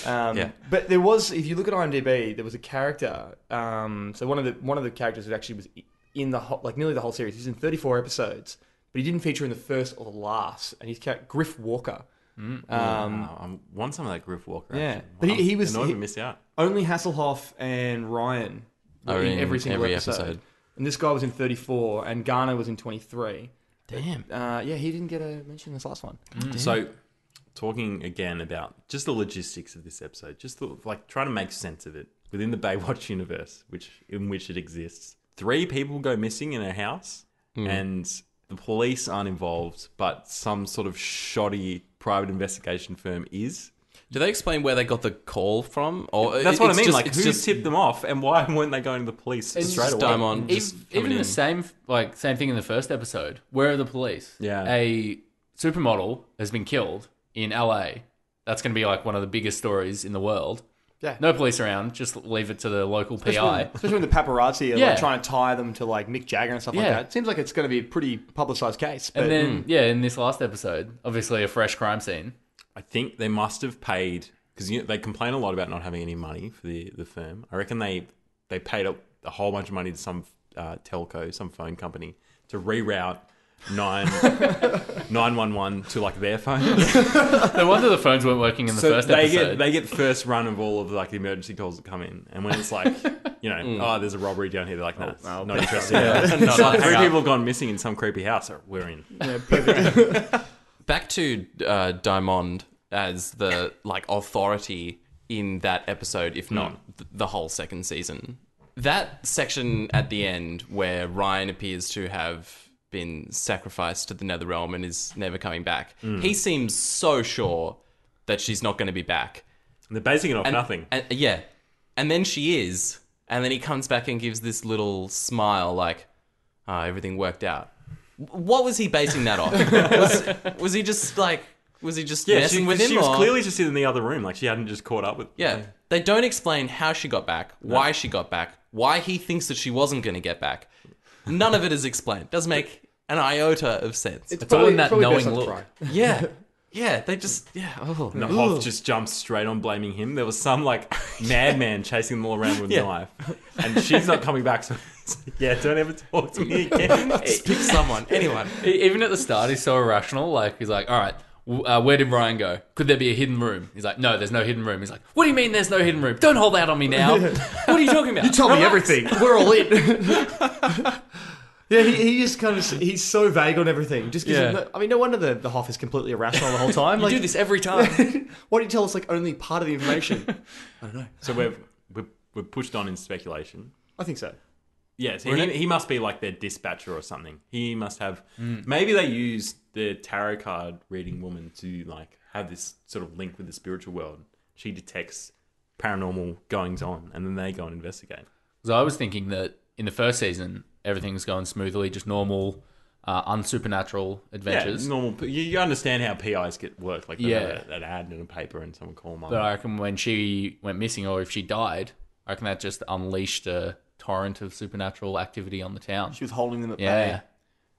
Yeah. But there was, if you look at IMDb, there was a character. So one of the characters that actually was in the nearly the whole series. He's in 34 episodes, but he didn't feature in the first or the last. And he's Griff Walker. I want some of that Griff Walker. Yeah. action. But he I'm was- annoyed he- we missed out. Only Hasselhoff and Ryan were Are in in every single every episode. episode. And this guy was in 34, and Garner was in 23. Damn. Yeah, he didn't get a mention in this last one. So, talking again about just the logistics of this episode, trying to make sense of it within the Baywatch universe, in which it exists. 3 people go missing in a house, and the police aren't involved, but some sort of shoddy private investigation firm is. Do they explain where they got the call from? Or That's what I it's mean. just- Like, it's who just tipped them off, and why weren't they going to the police straight away? Diamond just Even coming the in. same thing in the first episode. Where are the police? Yeah. A supermodel has been killed in LA. That's going to be like one of the biggest stories in the world. Yeah. No police around. Just leave it to the local PI. Especially when the paparazzi are Yeah. like trying to tie them to like Mick Jagger and stuff like Yeah. that. It seems like it's going to be a pretty publicised case. But And then, in this last episode, obviously a fresh crime scene. I think they must have paid, because they complain a lot about not having any money for the firm. I reckon they paid a whole bunch of money to some telco, some phone company, to reroute 911 to like their phones. No wonder the phones weren't working in the first episode. They get first run of all of like the emergency calls that come in, and when it's like, oh, there's a robbery down here, they're like, no, not interested. No, So, hang three up. people have gone missing in some creepy house. So we're in. Back to Diamond as the like authority in that episode, if not the whole second season. That section at the end where Ryan appears to have been sacrificed to the Netherrealm and is never coming back. He seems so sure that she's not going to be back. They're basing it off nothing. And then she is, and then he comes back and gives this little smile like, everything worked out. What was he basing that off? was he just like... Was he just messing with him? She was clearly just in the other room. Like, she hadn't just caught up with... Yeah. They don't explain how she got back, why she got back, why he thinks that she wasn't going to get back. None of it is explained. Doesn't make an iota of sense. It's all in that knowing look. Yeah. Yeah, they just... Yeah. Oh. No, Hoff just jumped straight on blaming him. There was some, like, madman chasing them all around with a knife. And she's not coming back, so... Yeah, don't ever talk to me again. Just pick someone. Anyone. Even at the start, he's so irrational. Like, he's like, all right, where did Ryan go? Could there be a hidden room? He's like, no, there's no hidden room. He's like, what do you mean there's no hidden room? Don't hold out on me now. What are you talking about? You told me everything. We're all in. Yeah, he just kind of... He's so vague on everything. Just gives him no wonder the Hoff is completely irrational the whole time. You do this every time. Why don't you tell us like only part of the information? I don't know. So we're pushed on in speculation. I think so. Yes, he must be like their dispatcher or something. He must have... Maybe they use the tarot card reading woman to like have this sort of link with the spiritual world. She detects paranormal goings on, and then they go and investigate. So I was thinking that in the first season, everything's going smoothly, just normal, unsupernatural adventures. Yeah, normal. You understand how PIs get work. Like, they have an ad in a paper and someone call them up. But I reckon when she went missing, or if she died, I reckon that just unleashed a torrent of supernatural activity on the town. She was holding them at bay. Yeah.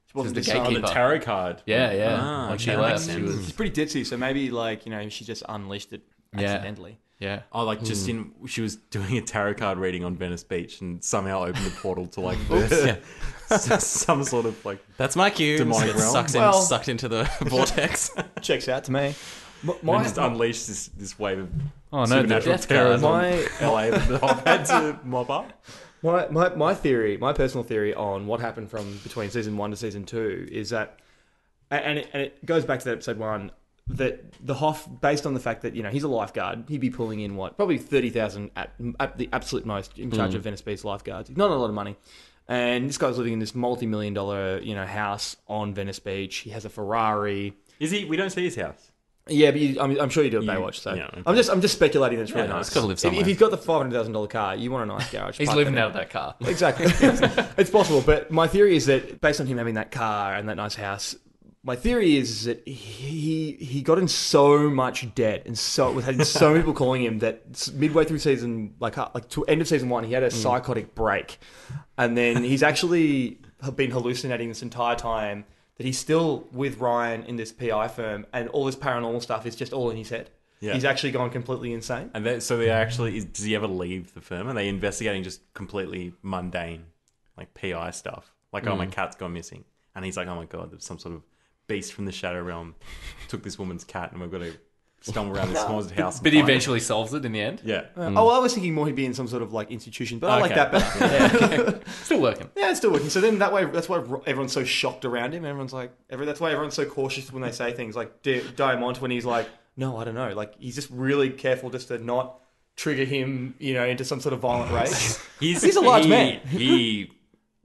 She wasn't the just gatekeeper. the tarot card. Yeah. When she that left, makes she sense. was... She's pretty ditzy, so maybe like, she just unleashed it accidentally. Yeah. Oh, like just she was doing a tarot card reading on Venice Beach and somehow opened a portal to like some sort of like... That's my cue. Demonic realm. Sucked into the vortex. Checks out to me. And just unleashed this wave of the supernatural death terror card. on LA that the Hoff had to mop up. My theory, my personal theory on what happened from between season 1 to season 2 is that, and it goes back to that episode 1, that the Hoff, based on the fact that he's a lifeguard, he'd be pulling in probably 30,000 at the absolute most in charge of Venice Beach lifeguards. Not a lot of money, and this guy's living in this multi-million-dollar house on Venice Beach. He has a Ferrari. Is he? We don't see his house. Yeah, but I'm sure you do a Baywatch. So yeah, okay. I'm just speculating that it's really nice. It's gotta live somewhere. If he's got the $500,000 car, you want a nice garage. He's park living there. out of that car. Exactly. It's possible, but my theory is that based on him having that car and that nice house, my theory is that he got in so much debt and had so many people calling him that midway through season, like to end of season 1, he had a psychotic break, and then he's actually been hallucinating this entire time. That he's still with Ryan in this PI firm, and all this paranormal stuff is just all in his head. Yeah. He's actually gone completely insane. And so they actually... Does he ever leave the firm? Are they investigating just completely mundane, like PI stuff? Like, oh, my cat's gone missing. And he's like, oh my God, there's some sort of beast from the Shadow Realm took this woman's cat, and we've got to stumble around this haunted house. But he eventually solves it in the end. Yeah. Oh, I was thinking more he'd be in some sort of like institution, but I like that better. Yeah. Still working. Yeah, it's still working. So then that's why everyone's so shocked around him. Everyone's like, that's why everyone's so cautious when they say things like Diamond, when he's like, no, I don't know. Like, he's just really careful just to not trigger him, into some sort of violent rage. He's a large man. He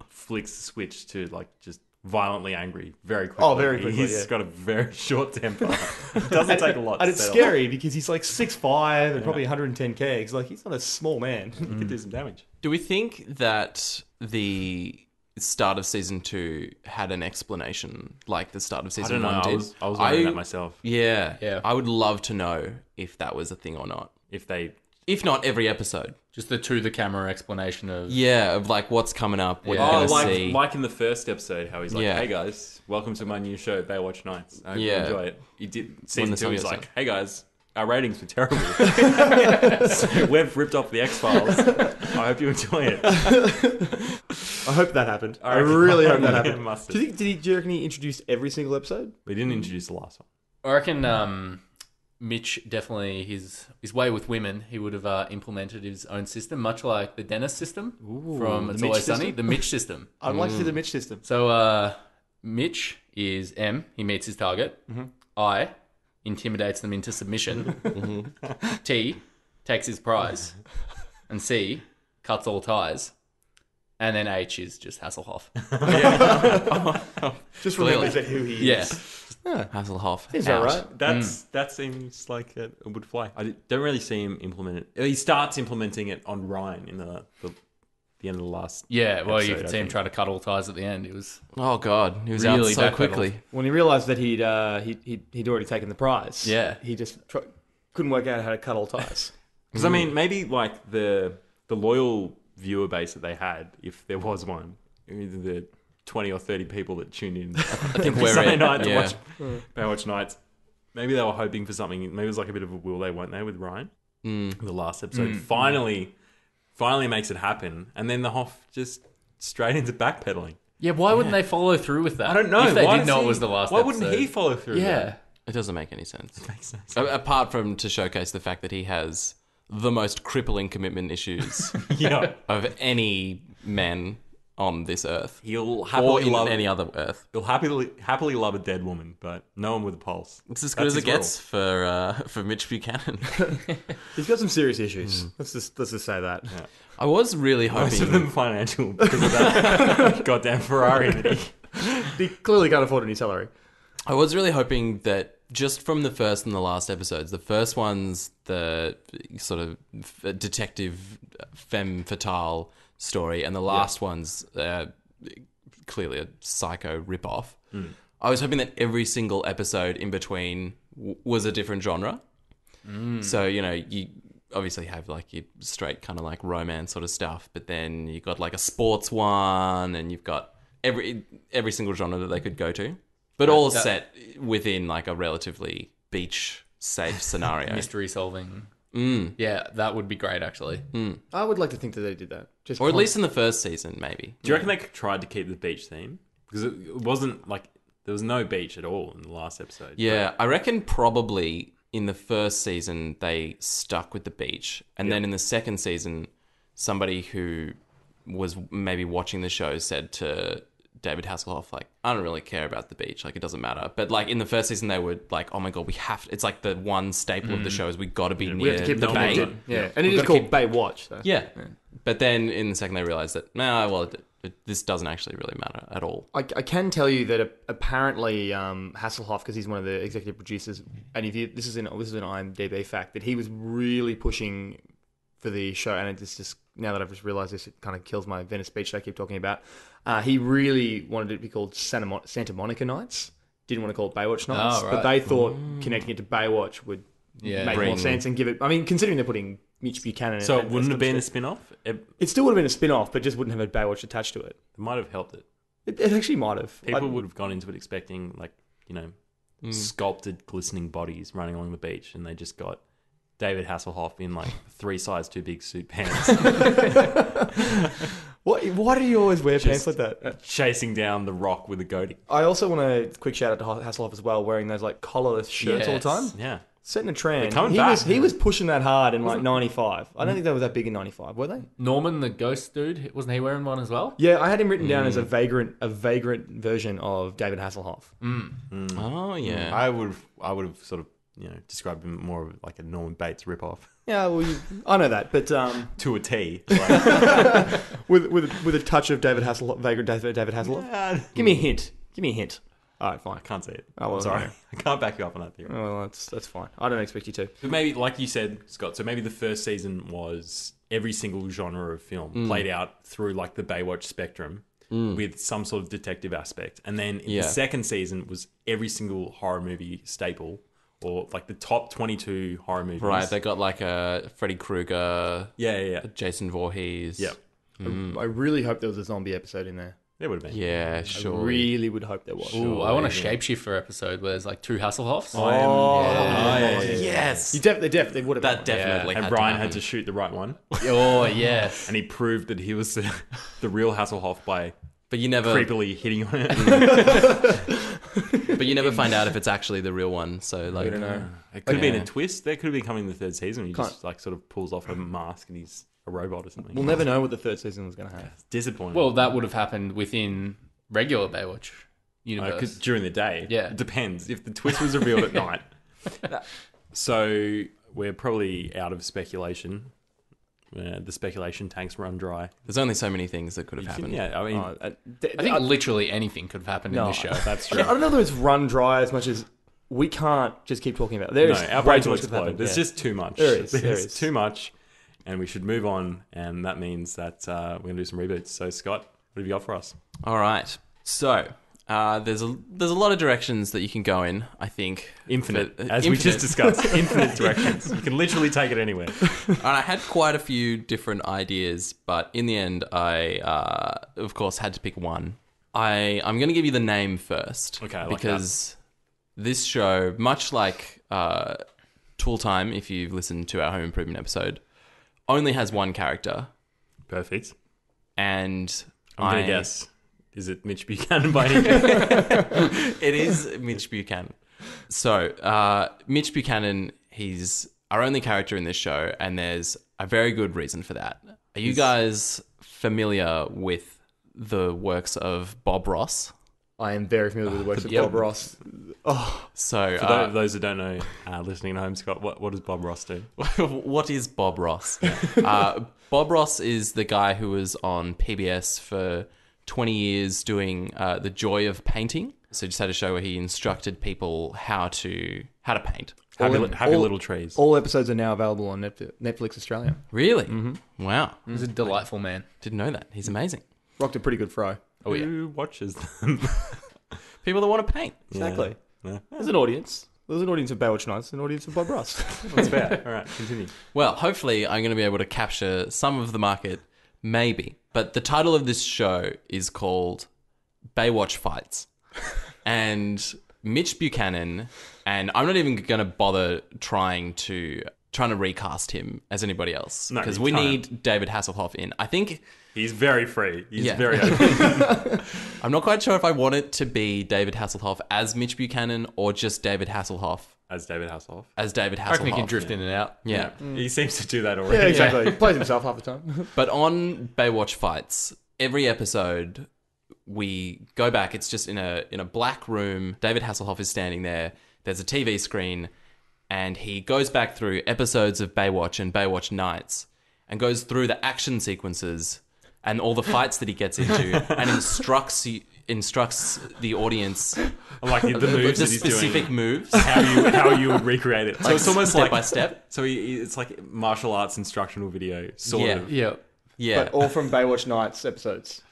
flicks the switch to like just violently angry very quickly. Oh, very quickly, He's yeah. got a very short temper. It doesn't take a lot. And to it's settle. scary because he's like 6'5" and probably 110 kgs. Like, he's not a small man. He could do some damage. Do we think that the start of season 2 had an explanation like the start of I season don't know. 1 did? I was wondering that myself. Yeah. I would love to know if that was a thing or not. If not, every episode. Just the to the camera explanation of Yeah, of like what's coming up, what Oh, you're going to see. like in the first episode, how he's like, Yeah. "Hey guys, welcome to my new show, Baywatch Nights. I hope you Yeah. enjoy it." He did When season the 2. sun He's goes like, down. "Hey guys, our ratings were terrible. So we've ripped off the X-Files. I hope you enjoy it." I hope that happened. I reckon- really hope that Yeah, happened. it must Do have. you reckon he introduced every single episode? We didn't introduce the last one. I reckon Mitch definitely his way with women. He would have implemented his own system, much like the Dennis system from the It's Mitch Always Sunny. system? The Mitch system. I'd like to see the Mitch system. So Mitch is M. He meets his target. I intimidates them into submission. T takes his prize, and C cuts all ties. And then H is just Hasselhoff. Just remembers that who he Yeah. is. Hasselhoff. Is that out. right? That seems like it would fly. I don't really see him implement it. He starts implementing it on Ryan in the end of the last. Yeah, well, you episode, could I see him think. try to cut all ties at the end. It was Oh god, he was Really out so backpedaled. quickly. When he realised that he'd already taken the prize, Yeah. he just couldn't work out how to cut all ties. Because I mean, maybe like the loyal viewer base that they had, if there was one, either the 20 or 30 people that tuned in I think every we're Sunday in. night to Yeah. watch Baywatch Nights. Maybe they were hoping for something. Maybe it was like a bit of a will they, won't they, with Ryan. The last episode finally makes it happen, and then the Hoff just straight into backpedaling. Yeah, why wouldn't they follow through with that? I don't know. If they Why did does know he- it was the last Why episode. wouldn't he follow through? with Yeah. that? It doesn't make any sense. Makes no sense. Apart from to showcase the fact that he has the most crippling commitment issues Yeah, of any man on this earth. he'll Or happily in love any other earth. He'll happily love a dead woman, but no one with a pulse. It's as good That's as it his gets for Mitch Buchanan. He's got some serious issues. Let's just say that. I was really Most of hoping. them financial because of that goddamn Ferrari that he. He clearly can't afford any salary. I was really hoping that just from the first and the last episodes, the first one's the sort of detective femme fatale story, and the last one's clearly a psycho ripoff. I was hoping that every single episode in between was a different genre. So, you obviously have like your straight kind of like romance sort of stuff, but then you got like a sports one, and you've got every single genre that they could go to, but all set within like a relatively beach safe scenario. Mystery solving. Yeah, that would be great, actually. I would like to think that they did that. Just Or at least in the first season, maybe. Do you reckon they tried to keep the beach theme? Because it wasn't like there was no beach at all in the last episode. Yeah, I reckon probably in the first season they stuck with the beach, and then in the second season, somebody who was maybe watching the show said to David Hasselhoff, like, I don't really care about the beach, like it doesn't matter. But like in the first season, they were like, oh my god, we have to, it's like the one staple of the show is we got to be we near have to keep the them bay. connected. Yeah, and it We've is gotta called Baywatch. So. Yeah. But then in the second, they realized that this doesn't actually really matter at all. I can tell you that apparently Hasselhoff, because he's one of the executive producers, and this is an IMDb fact, that he was really pushing for the show, and it's just now that I've just realised this, it kind of kills my Venice Beach that I keep talking about. He really wanted it to be called Santa Monica Nights. Didn't want to call it Baywatch Nights, right. but they thought connecting it to Baywatch would make more Bring- sense and give it. I mean, considering they're putting Mitch Buchanan, So in it wouldn't have been a spin-off? It It still would have been a spin-off, but just wouldn't have had Baywatch attached to it. might have helped it. It actually might have. People would have gone into it expecting like, sculpted, glistening bodies running along the beach, and they just got David Hasselhoff in like 3 size too big suit pants, Why do you always wear pants like that? chasing down the Rock with a goatee. I also want a quick shout out to Hasselhoff as well, wearing those like collarless shirts all the time. Yeah. Setting a trend. They're coming back. He was pushing that hard in like 95. I don't think they were that big in 95, were they? Norman, the ghost dude, wasn't he wearing one as well? Yeah, I had him written down as a vagrant version of David Hasselhoff. Oh, yeah. I would have sort of, described him more of like a Norman Bates ripoff Yeah, well, I know that, but to a T. Like, with a touch of David Hasselhoff, vagrant David Hasselhoff. Give me a hint. Give me a hint. All right, fine. I can't say it. Oh, well, I'm sorry. yeah. I can't back you up on that theory. Oh, well, that's fine. I don't expect you to. But maybe, like you said, Scott, so maybe the first season was every single genre of film played out through like the Baywatch spectrum with some sort of detective aspect. And then the second season was every single horror movie staple or like the top 22 horror movies. Right, they got like a Freddy Krueger, Jason Voorhees. Yep. I really hope there was a zombie episode in there. There would have been. Yeah, sure. I really would hope there was. Ooh, I want a shapeshifter episode where there's like 2 Hasselhoffs. Yes. You definitely would have. That definitely And had Brian to had to shoot the right one. Oh, yes. And he proved that he was the real Hasselhoff by But you never creepily hitting on it. But you never find out if it's actually the real one. So like, We don't know. It could have been a twist. That could have been coming in the third season. He just like sort of pulls off a mask and he's a robot or something. We'll never know what the third season was going to have. It's disappointing. Well, that would have happened within regular Baywatch universe. Because during the day, Yeah. it depends. If the twist was revealed at night. So we're probably out of speculation. The speculation tanks run dry. there's only so many things that could have happened. Yeah, I mean, I think literally anything could have happened in this show. that's I true. don't know that it's run dry as much as we can't just keep talking about it. There's Our way brains too will much could explode. happen. There's Yeah. just too much. There is. There's too much, and we should move on. And that means that we're going to do some reboots. So, Scott, what have you got for us? All right. So there's a lot of directions that you can go in. I think Infinite, But, as we just discussed. Infinite directions. You can literally take it anywhere. And I had quite a few different ideas, but in the end, I of course had to pick one. I'm going to give you the name first, Okay, I like because this show, much like Tool Time, if you've listened to our Home Improvement episode, only has one character, Perfect. and I'm going to guess. Is it Mitch Buchanan by any chance? It is Mitch Buchanan. So, Mitch Buchanan, he's our only character in this show, and there's a very good reason for that. Are you guys familiar with the works of Bob Ross? I am very familiar with the works of Yep. Bob Ross. So, For those who don't know, listening at home, Scott, what does Bob Ross do? what is Bob Ross? Bob Ross is the guy who was on PBS for 20 years doing The Joy of Painting. So he just had a show where he instructed people how to paint. Happy Little Trees. All episodes are now available on Netflix Australia. Really? Mm-hmm. Wow. He's a delightful man. Didn't know that. He's amazing. Rocked a pretty good fro. Oh, yeah. Who watches them? People that want to paint. Exactly. Yeah. There's an audience. There's an audience of Baywatch Nights, an audience of Bob Ross. That's fair. All right, continue. Well, hopefully I'm going to be able to capture some of the market. Maybe. But the title of this show is called Baywatch Fights. And Mitch Buchanan, and I'm not even going to bother trying to recast him as anybody else. No, Because you we can't. need David Hasselhoff in. I think... He's very free. He's Yeah. very open. I'm not quite sure if I want it to be David Hasselhoff as Mitch Buchanan or just David Hasselhoff As David Hasselhoff. as David I reckon he can Hasselhoff. drift in and out. Yeah. He seems to do that already. Yeah, exactly. He plays himself half the time. But on Baywatch Fights, every episode we go back. It's just in a black room. David Hasselhoff is standing there. There's a TV screen, and he goes back through episodes of Baywatch and Baywatch Nights, and goes through the action sequences and all the fights that he gets into, and instructs the audience I like the moves the that he's specific doing. moves. How you would recreate it. So it's almost step like by step. So it's like martial arts instructional video, sort Yeah. of. Yeah. Yeah. But all from Baywatch Nights episodes.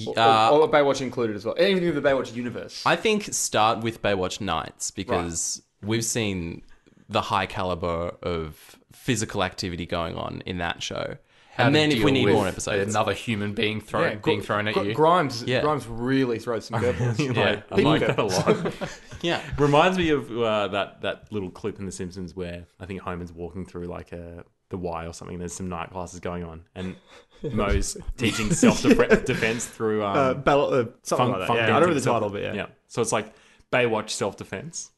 Or Baywatch included as well. Anything of the Baywatch universe. I think start with Baywatch Nights because we've seen the high caliber of physical activity going on in that show. How And to then if deal we need with more episodes. another human being being thrown at you. Grimes Yeah. really throws some curveballs. I like that a lot. Yeah. Reminds me of that little clip in The Simpsons where I think Homer's walking through like the Y or something. There's some night classes going on, and Moe's teaching self-defense through Something like that. Yeah, I don't remember the title, but yeah. So it's like Baywatch self-defense.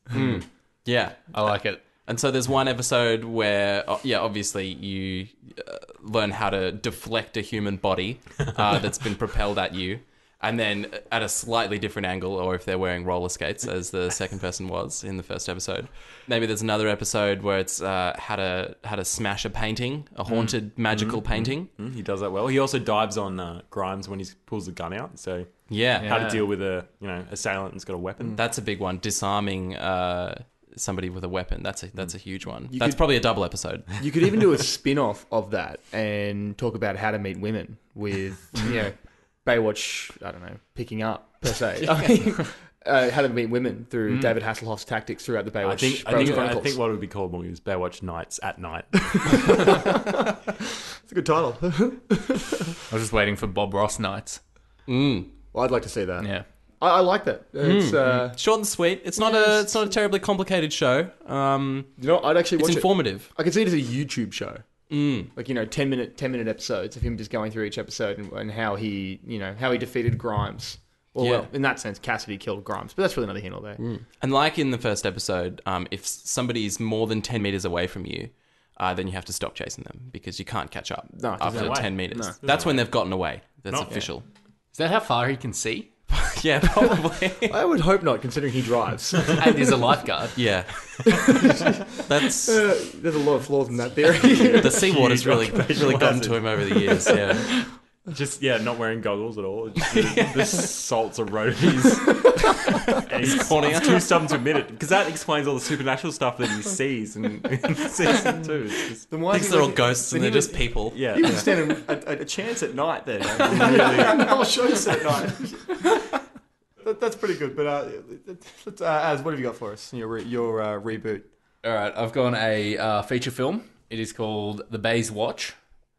Yeah. I like it. And so there's one episode where, obviously you learn how to deflect a human body that's been propelled at you. And then at a slightly different angle, or if they're wearing roller skates, as the second person was in the first episode. Maybe there's another episode where it's how to smash a painting, a haunted magical painting. He does that well. He also dives on Grimes when he pulls the gun out. So Yeah. How to deal with a assailant that's got a weapon. That's a big one. Disarming somebody with a weapon. That's a huge one. That's probably a double episode. You could even do a spin-off of that and talk about how to meet women with, Baywatch, I don't know, picking up, per se. I mean, how to meet women through David Hasselhoff's tactics throughout the Baywatch I think what it would be called more is Baywatch Nights at Night. It's a good title. I was just waiting for Bob Ross Nights. Well, I'd like to see that. Yeah. I like that. It's Short and sweet. It's not a terribly complicated show. I'd actually watch It's informative. I could see it as a YouTube show. Like 10-minute episodes of him just going through each episode and how he defeated Grimes. Well, in that sense, Cassidy killed Grimes, but that's really neither here nor there. And like in the first episode, if somebody is more than 10 meters away from you, then you have to stop chasing them because you can't catch up after 10 meters. No. That's when they've gotten away. That's official. Is that how far he can see? Yeah, probably. I would hope not, considering he drives. And is a lifeguard. Yeah. That's There's a lot of flaws in that theory. the seawater's really gotten to him over the years. Yeah. Just not wearing goggles at all. The salt's eroded his cornea. He's too stubborn to admit it because that explains all the supernatural stuff that he sees in season 2. It's just, Thinks they're all ghosts and they're just people. yeah, He was standing a chance at night there. really. I'll show you at night. That's pretty good. But Az, what have you got for us? Your reboot. All right, I've got a feature film. It is called The Baywatch.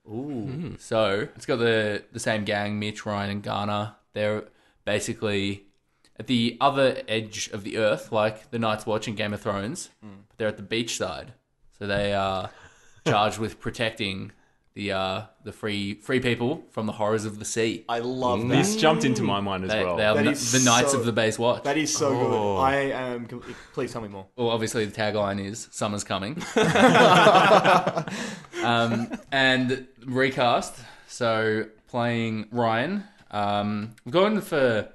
Ooh. So it's got the same gang, Mitch, Ryan, and Garner. They're basically at the other edge of the earth, like the Night's Watch in Game of Thrones. But they're at the beach side, so they are charged with protecting the free people from the horrors of the sea. I love that. This jumped into my mind as well. They are That the is Knights so- of the Baywatch. That is so good. I am. Please tell me more. Well, obviously the tagline is "Summer's coming," and recast. So playing Ryan, I'm going for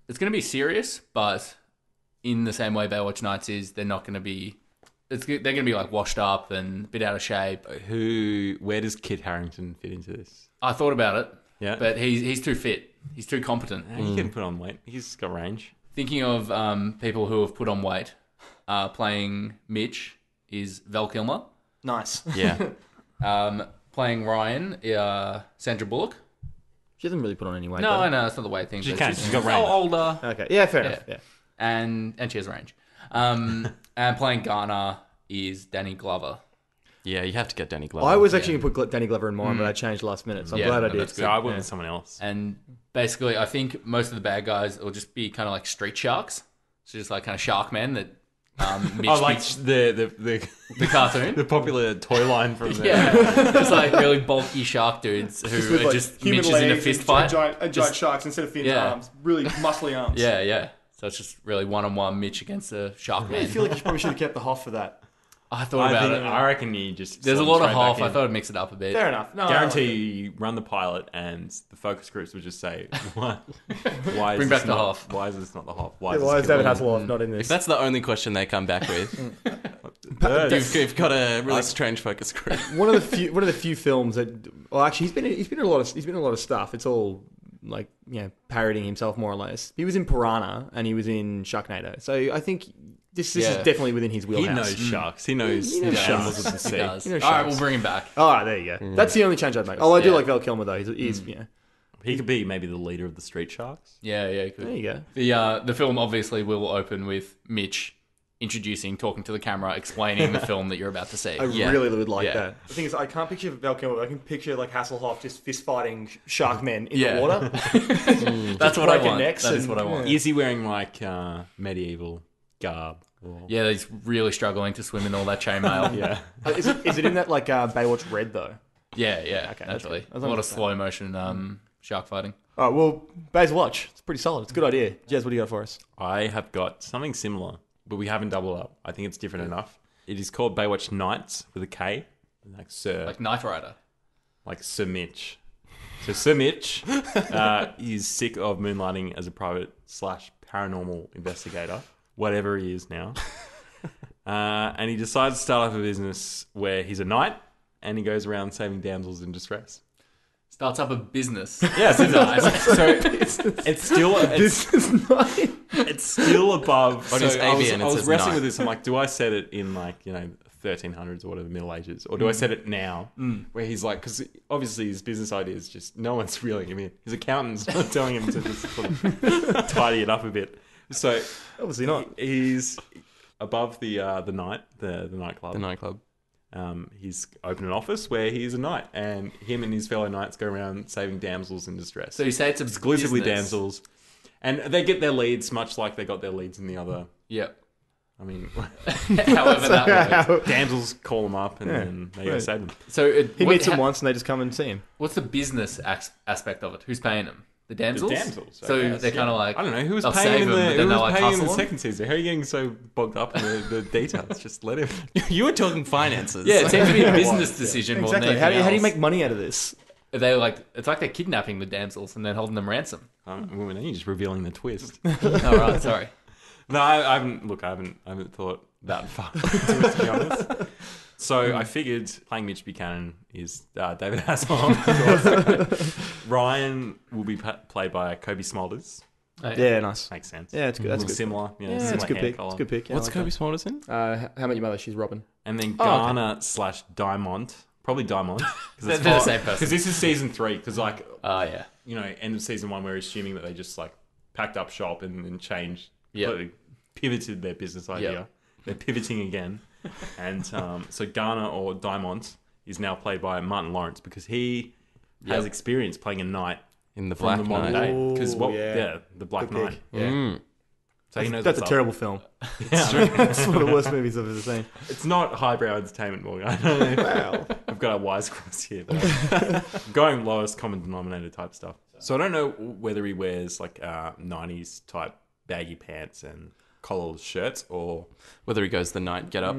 it's going to be serious, but in the same way Baywatch Nights is, they're not going to be. They're going to be like washed up and a bit out of shape. Where does Kit Harington fit into this? I thought about it, Yeah, but he's too fit. He's too competent. he can put on weight. He's got range. Thinking of people who have put on weight, playing Mitch is Val Kilmer. Nice. Yeah. Playing Ryan, Sandra Bullock. She hasn't really put on any weight. No, though. I know that's not the weight thing. She but can. She's got range. older. Okay. Yeah. Fair enough. Yeah. And she has range. And playing Garner is Danny Glover. Yeah, you have to get Danny Glover. I was actually going to put Danny Glover in mine, but I changed last minute, so I'm Yeah, glad I no, did. that's good. So I went with someone else. And basically, I think most of the bad guys will just be kind of like street sharks. So just like kind of shark men that Mitch like keeps- the cartoon. the popular toy line from the Yeah, it's like really bulky shark dudes who are just Mitch is in a fist fight. Giant sharks instead of fins, Yeah. arms. Really muscly arms. Yeah, yeah. So it's just really one-on-one Mitch against a shark I man. feel like you probably should have kept the Hoff for that. I thought about it. I reckon you just. There's a slot lot them of straight back Hoff. I in. thought I'd mix it up a bit. Fair enough. No, Guarantee you run the pilot and the focus groups would just say, why is Bring this back the not, Hoff. Why is this not the Hoff? Why Yeah, is why this is David killing- Hasselhoff not in If this? that's the only question they come back with, Birds. you've got a really strange focus group. One of the few films that. Well, actually, he's been in a lot of stuff. It's all like parodying himself more or less. He was in Piranha and he was in Sharknado. So I think this is definitely within his He wheelhouse. knows sharks. He knows He knows the animals sharks. of the sea. He does. You know, All right, sharks. we'll bring him back. All right, there you go. That's the only change I'd make. Oh, I do Yeah. like Val Kilmer though. He's He could be maybe the leader of the street sharks. Yeah, yeah, good. there you go. The film obviously will open with Mitch talking to the camera, explaining the film that you're about to see. I really would like Yeah. that. The thing is, I can't picture Val Kilmer. But I can picture like Hasselhoff just fist fighting shark men in Yeah. the water. That's what I breaking want. necks That is and- what I want. Is he wearing like medieval garb? Or... Yeah, he's really struggling to swim in all that chainmail. Yeah. Is it in that like Baywatch Red though? yeah, yeah. Okay, that's naturally. good. A As long lot of as it's slow motion shark fighting. All right, well, Baywatch. It's pretty solid. It's a good idea. Jez, what do you got for us? I have got something similar, but we haven't doubled up. I think it's different enough. It is called Baywatch Nights with a K, like Sir, Like Knight Rider. like Sir Mitch. So Sir Mitch is sick of moonlighting as a private / paranormal investigator, whatever he is now. And he decides to start up a business where he's a knight and he goes around saving damsels in distress. starts up a business. Yes, it's nice. So it's still it's still above. On his So AVN, I it was says wrestling night. with this. I'm like, do I set it in 1300s or whatever, Middle Ages, or do I set it now, where he's like, because obviously his business idea is just no one's reeling him in. His accountant's not telling him to just sort of tidy it up a bit. So Obviously not. he's above the nightclub. The nightclub. He's opened an office where he's a knight, and him and his fellow knights go around saving damsels in distress. So you say it's exclusively business. damsels, and they get their leads much like they got their leads in the other. Yep. I mean, However that works. damsels call them up, and then they go save them. So He meets them once and they just come and see him. What's the business aspect of it? Who's paying them? The damsels? The damsels. I So guess, they're kind of like, I don't know who was they'll paying save in them, the but then who they'll was like paying in the hustle them? second season. How are you getting so bogged up in the details? Just let him. You were talking finances. Yeah, it seems to be a business decision more Exactly. than How do you anything make else. money out of this? They're like, it's like they're kidnapping the damsels and then holding them ransom. Well, then you're just revealing the twist. All right, sorry. No, I haven't. Look, I haven't thought that far into it, to be honest. So I figured playing Mitch Buchanan is David Hasselhoff. Ryan will be played by Kobe Smulders. Yeah, nice. Makes sense. Yeah, it's good. That's A little good. similar. Yeah, similar it's a good hair pick. colour. It's a good pick. Yeah, What's I like Kobe Smulders in? that. How about your mother? She's Robin. And then Oh, okay. Garner / Diamond. Probably Diamond. They're the same person. Because this is season 3. Because Oh, yeah. end of season 1, we're assuming that they just packed up shop and changed, Yep. completely pivoted their business idea. Yep. They're pivoting again. And so Garner or Diamond is now played by Martin Lawrence because he has experience playing a knight In the from Black the modern Knight. day. Because yeah. the Black Good Knight. pick. Yeah. Mm. So he knows That's a what's up. terrible film. Yeah. It's one of the worst movies I've ever seen. It's not highbrow entertainment, Morgan. Wow. I've got a wise cross here. But I'm going lowest common denominator type stuff. So I don't know whether he wears 90s type baggy pants and collarless shirts or Whether he goes the night get up.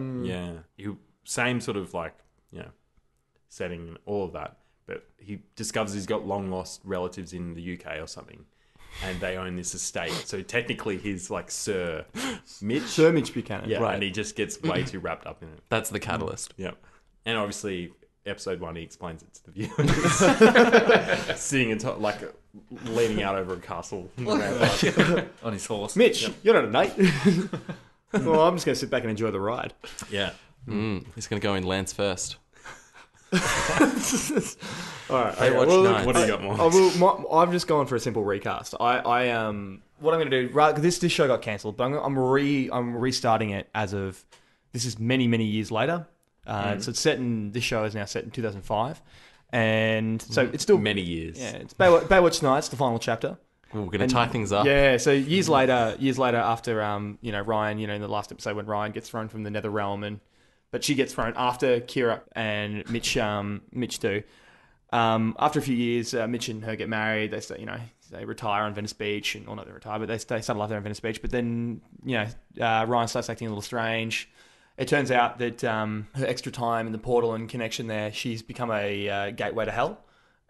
same sort of setting and all of that. But he discovers he's got long lost relatives in the UK or something. And they own this estate. So technically he's Sir Mitch. Sir Mitch Buchanan. Yeah, Right. and he just gets way too wrapped up in it. That's the catalyst. Yep. And obviously, episode 1, he explains it to the viewers. Sitting atop, leaning out over a castle. On his horse. Mitch, you're not a knight. Well, I'm just going to sit back and enjoy the ride. Yeah. He's going to go in Lance first. All right. Baywatch Nights. What do you got, Mark? I'm just going for a simple recast. What I'm going to do, right? This show got cancelled, but I'm restarting it as of this is many years later. So this show is now set in 2005, and so it's still Many years. Yeah, it's Baywatch Nights, the final chapter. We're going to tie things up. Yeah, so years later after Ryan, in the last episode when Ryan gets thrown from the Nether Realm but she gets thrown after Kira and Mitch do. After a few years, Mitch and her get married. They start, they retire on Venice Beach, not they retire, but they start life there on Venice Beach. But then, Ryan starts acting a little strange. It turns out that her extra time in the portal and connection there, she's become a gateway to hell,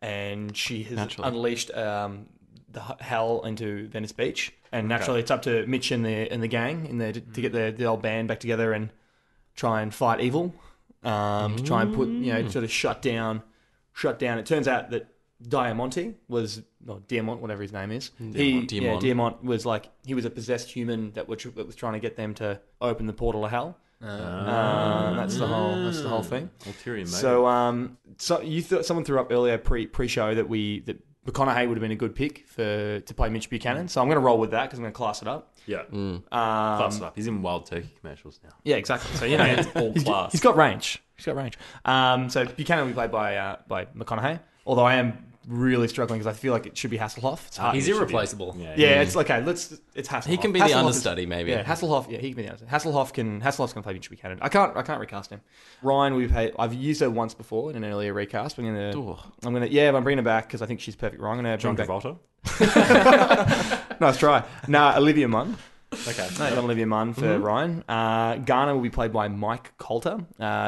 and she has unleashed the hell into Venice Beach. And naturally, it's up to Mitch and the gang in there to get the old band back together and try and fight evil, to try and put, sort of shut down. It turns out that Diamante was, or Diamant, whatever his name is. Diamant was he was a possessed human that was trying to get them to open the portal to hell. That's the whole thing. Ulterior motive. So someone threw up earlier pre-show that McConaughey would have been a good pick to play Mitch Buchanan. So I'm going to roll with that because I'm going to class it up. Yeah. Class it up. He's in Wild Turkey commercials now. Yeah, exactly. So it's all class. He's got range. So Buchanan will be played by McConaughey. Although I am really struggling because I feel like it should be Hasselhoff. It's hard. He's irreplaceable. Yeah, it's okay. It's Hasselhoff. He can be the understudy, maybe. Yeah, Hasselhoff. Yeah, he can be the understudy. Hasselhoff's going to play Mitch Buchanan. I can't recast him. Ryan, I've used her once before in an earlier recast. I'm bringing her back because I think she's perfect. I'm going to John bring back. Travolta. Nice try. Olivia Munn. Okay. Got Olivia Munn for Ryan. Garner will be played by Mike Coulter.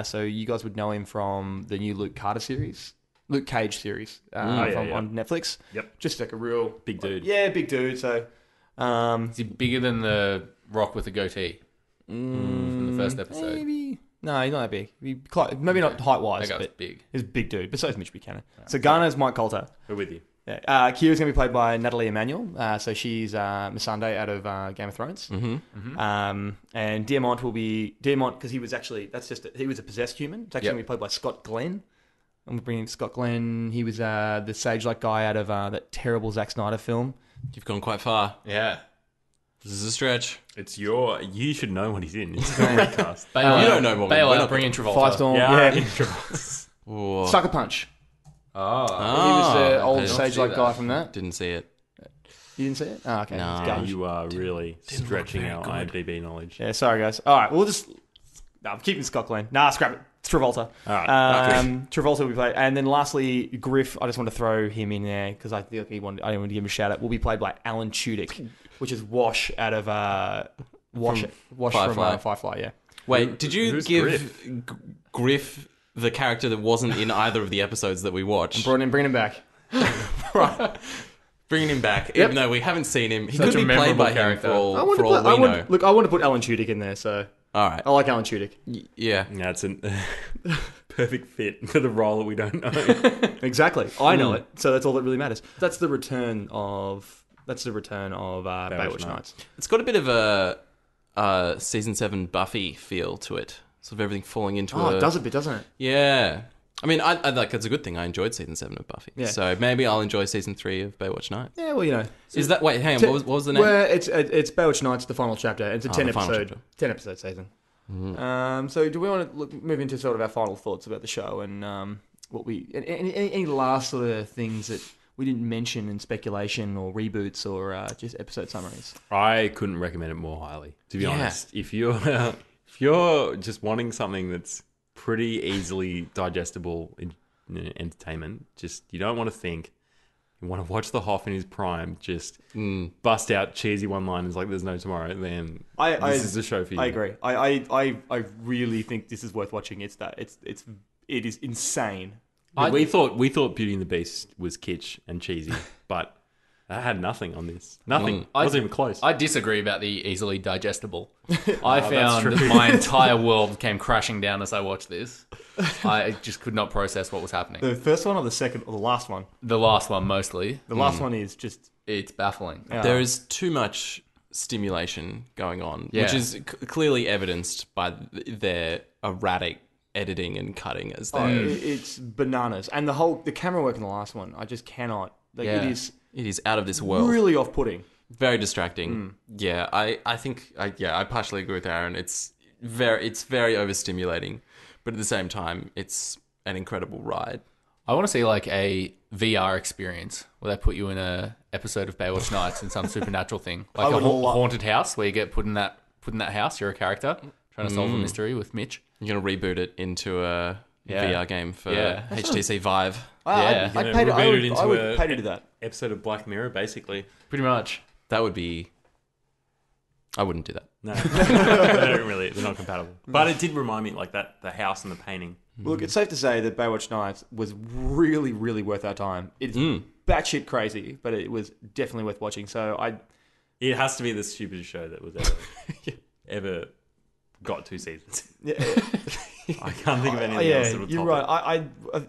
So you guys would know him from the new Luke Cage series on Netflix. Yep. Just like a real Big dude. Yeah, big dude. So Is he bigger than the Rock with the goatee from the first episode? maybe. No, he's not that big. Maybe not height-wise, That guy's but big. he's a big dude. But so is Mitch Buchanan. So Garner's Mike Coulter. We're with you. Yeah. Kira's going to be played by Natalie Emanuel. So she's Missandei out of Game of Thrones. And Diamant will be... because he was actually... he was a possessed human. It's actually going to be played by Scott Glenn. I'm bringing Scott Glenn. He was the sage-like guy out of that terrible Zack Snyder film. You've gone quite far. Yeah. This is a stretch. You should know what he's in. It's a recast. You don't know what we're Bailout, not bring in Travolta. Firestorm. Yeah. Ooh. Sucker Punch. Oh. He was the old I didn't sage-like see guy that. from that. Didn't see it. You didn't see it? Oh, okay. No. It's garbage. You are really stretching very our good. IMDb knowledge. Yeah, sorry, guys. All right, we'll just... No, I'm keeping Scott Glenn. Nah, scrap it. It's Travolta. All right. Travolta will be played. And then lastly, Griff, I just want to throw him in there because I feel like I didn't want to give him a shout-out, will be played by Alan Tudyk, which is Wash out of... Wash Firefly. from Firefly, yeah. Wait, did you Who's give Griff the character that wasn't in either of the episodes that we watched? Bringing him back. Right. Bringing him back, even though we haven't seen him. He Such could a be played by memorable him for all, I want for to all put, we know. Look, I want to put Alan Tudyk in there, so... All right. I like Alan Tudyk. Yeah. Yeah, it's a perfect fit for the role that we don't know. Exactly. I know it, so that's all that really matters. That's the return of Baywatch Nights. It's got a bit of a season 7 Buffy feel to it. Sort of everything falling into Oh, it does a bit, doesn't it? Yeah. I mean, I like it's a good thing. I enjoyed season 7 of Buffy. Yeah. So maybe I'll enjoy season 3 of Baywatch Nights. Yeah, well, you know. Is that... Wait, hang on. What was the name? Well, it's Baywatch Nights, the final chapter. It's a the 10 final episode chapter. 10 episode season. So do we want to move into sort of our final thoughts about the show and what we any last sort of things that we didn't mention in speculation or reboots or just episode summaries? I couldn't recommend it more highly, to be Yeah. honest. If you're just wanting something that's pretty easily digestible in entertainment, just you don't want to think, you want to watch the Hoff in his prime, just bust out cheesy one-liners like there's no tomorrow, then this is the show for you. I agree. I really think this is worth watching. It is insane. We thought Beauty and the Beast was kitsch and cheesy, but that had nothing on this. Nothing. Wasn't even close. I disagree about the easily digestible. I that's found true. that my entire world came crashing down as I watched this. I just could not process what was happening. The first one or the second or the last one? The last one, mostly. The last one is just... It's baffling. There is too much stimulation going on, Yeah. which is clearly evidenced by their erratic editing and cutting as they... It's bananas. And the camera work in the last one, I just cannot... Yeah. It is out of this world. really off-putting. Very distracting. Yeah, I think I partially agree with Aaron. It's very overstimulating, but at the same time, it's an incredible ride. I want to see like a VR experience where they put you in a episode of Baywatch Nights in some supernatural thing, like a haunted house where you get put in that house. You're a character trying to solve a mystery with Mitch. You're gonna reboot it into a VR game for Yeah. HTC Vive. Yeah. I into would a- pay to do that. Episode of Black Mirror, basically. Pretty much. That would be... I wouldn't do that. No, they're not compatible. But it did remind me, like that, the house and the painting. Look, it's safe to say that Baywatch Nights was really, really worth our time. It's batshit crazy, but it was definitely worth watching. So It has to be the stupidest show that was ever got 2 seasons. I can't think of anything else that would you're top right. I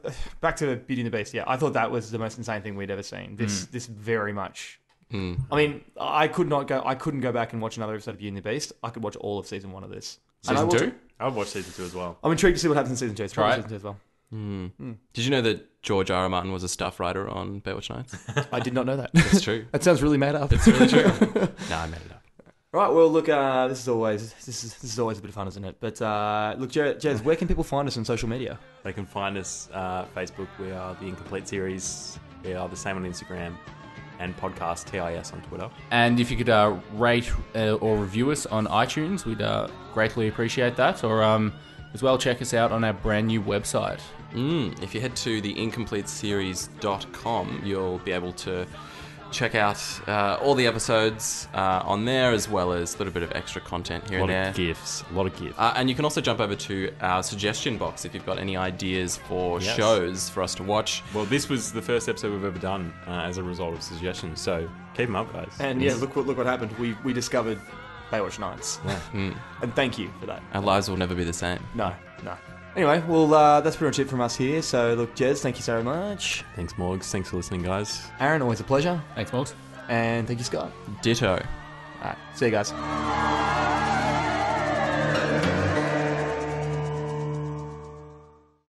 back to Beauty and the Beast. Yeah, I thought that was the most insane thing we'd ever seen. This very much. I mean, I couldn't go back and watch another episode of Beauty and the Beast. I could watch all of season 1 of this. Season 2? I would watch season 2 as well. I'm intrigued to see what happens in season 2. Right. Season 2 as well. Did you know that George R. R. Martin was a staff writer on Baywatch Nights? I did not know that. It's true. That sounds really made up. It's really true. No, I made it up. Right, well, look, this is always a bit of fun, isn't it? But look, Jez, where can people find us on social media? They can find us Facebook. We are the Incomplete Series. We are the same on Instagram, and podcast TIS on Twitter. And if you could rate or review us on iTunes, we'd greatly appreciate that. Or as well, check us out on our brand new website. If you head to the incompleteseries.com, you'll be able to check out all the episodes on there, as well as a little bit of extra content here and there. A lot of gifs. And you can also jump over to our suggestion box if you've got any ideas for shows for us to watch. Well, this was the first episode we've ever done as a result of suggestions, so keep them up, guys. And yeah, look what happened. We discovered Baywatch Nights. Yeah. And thank you for that. Our lives will never be the same. No. Anyway, well, that's pretty much it from us here. So, look, Jez, thank you so much. Thanks, Morgs. Thanks for listening, guys. Aaron, always a pleasure. Thanks, Morgs. And thank you, Scott. Ditto. All right, see you guys.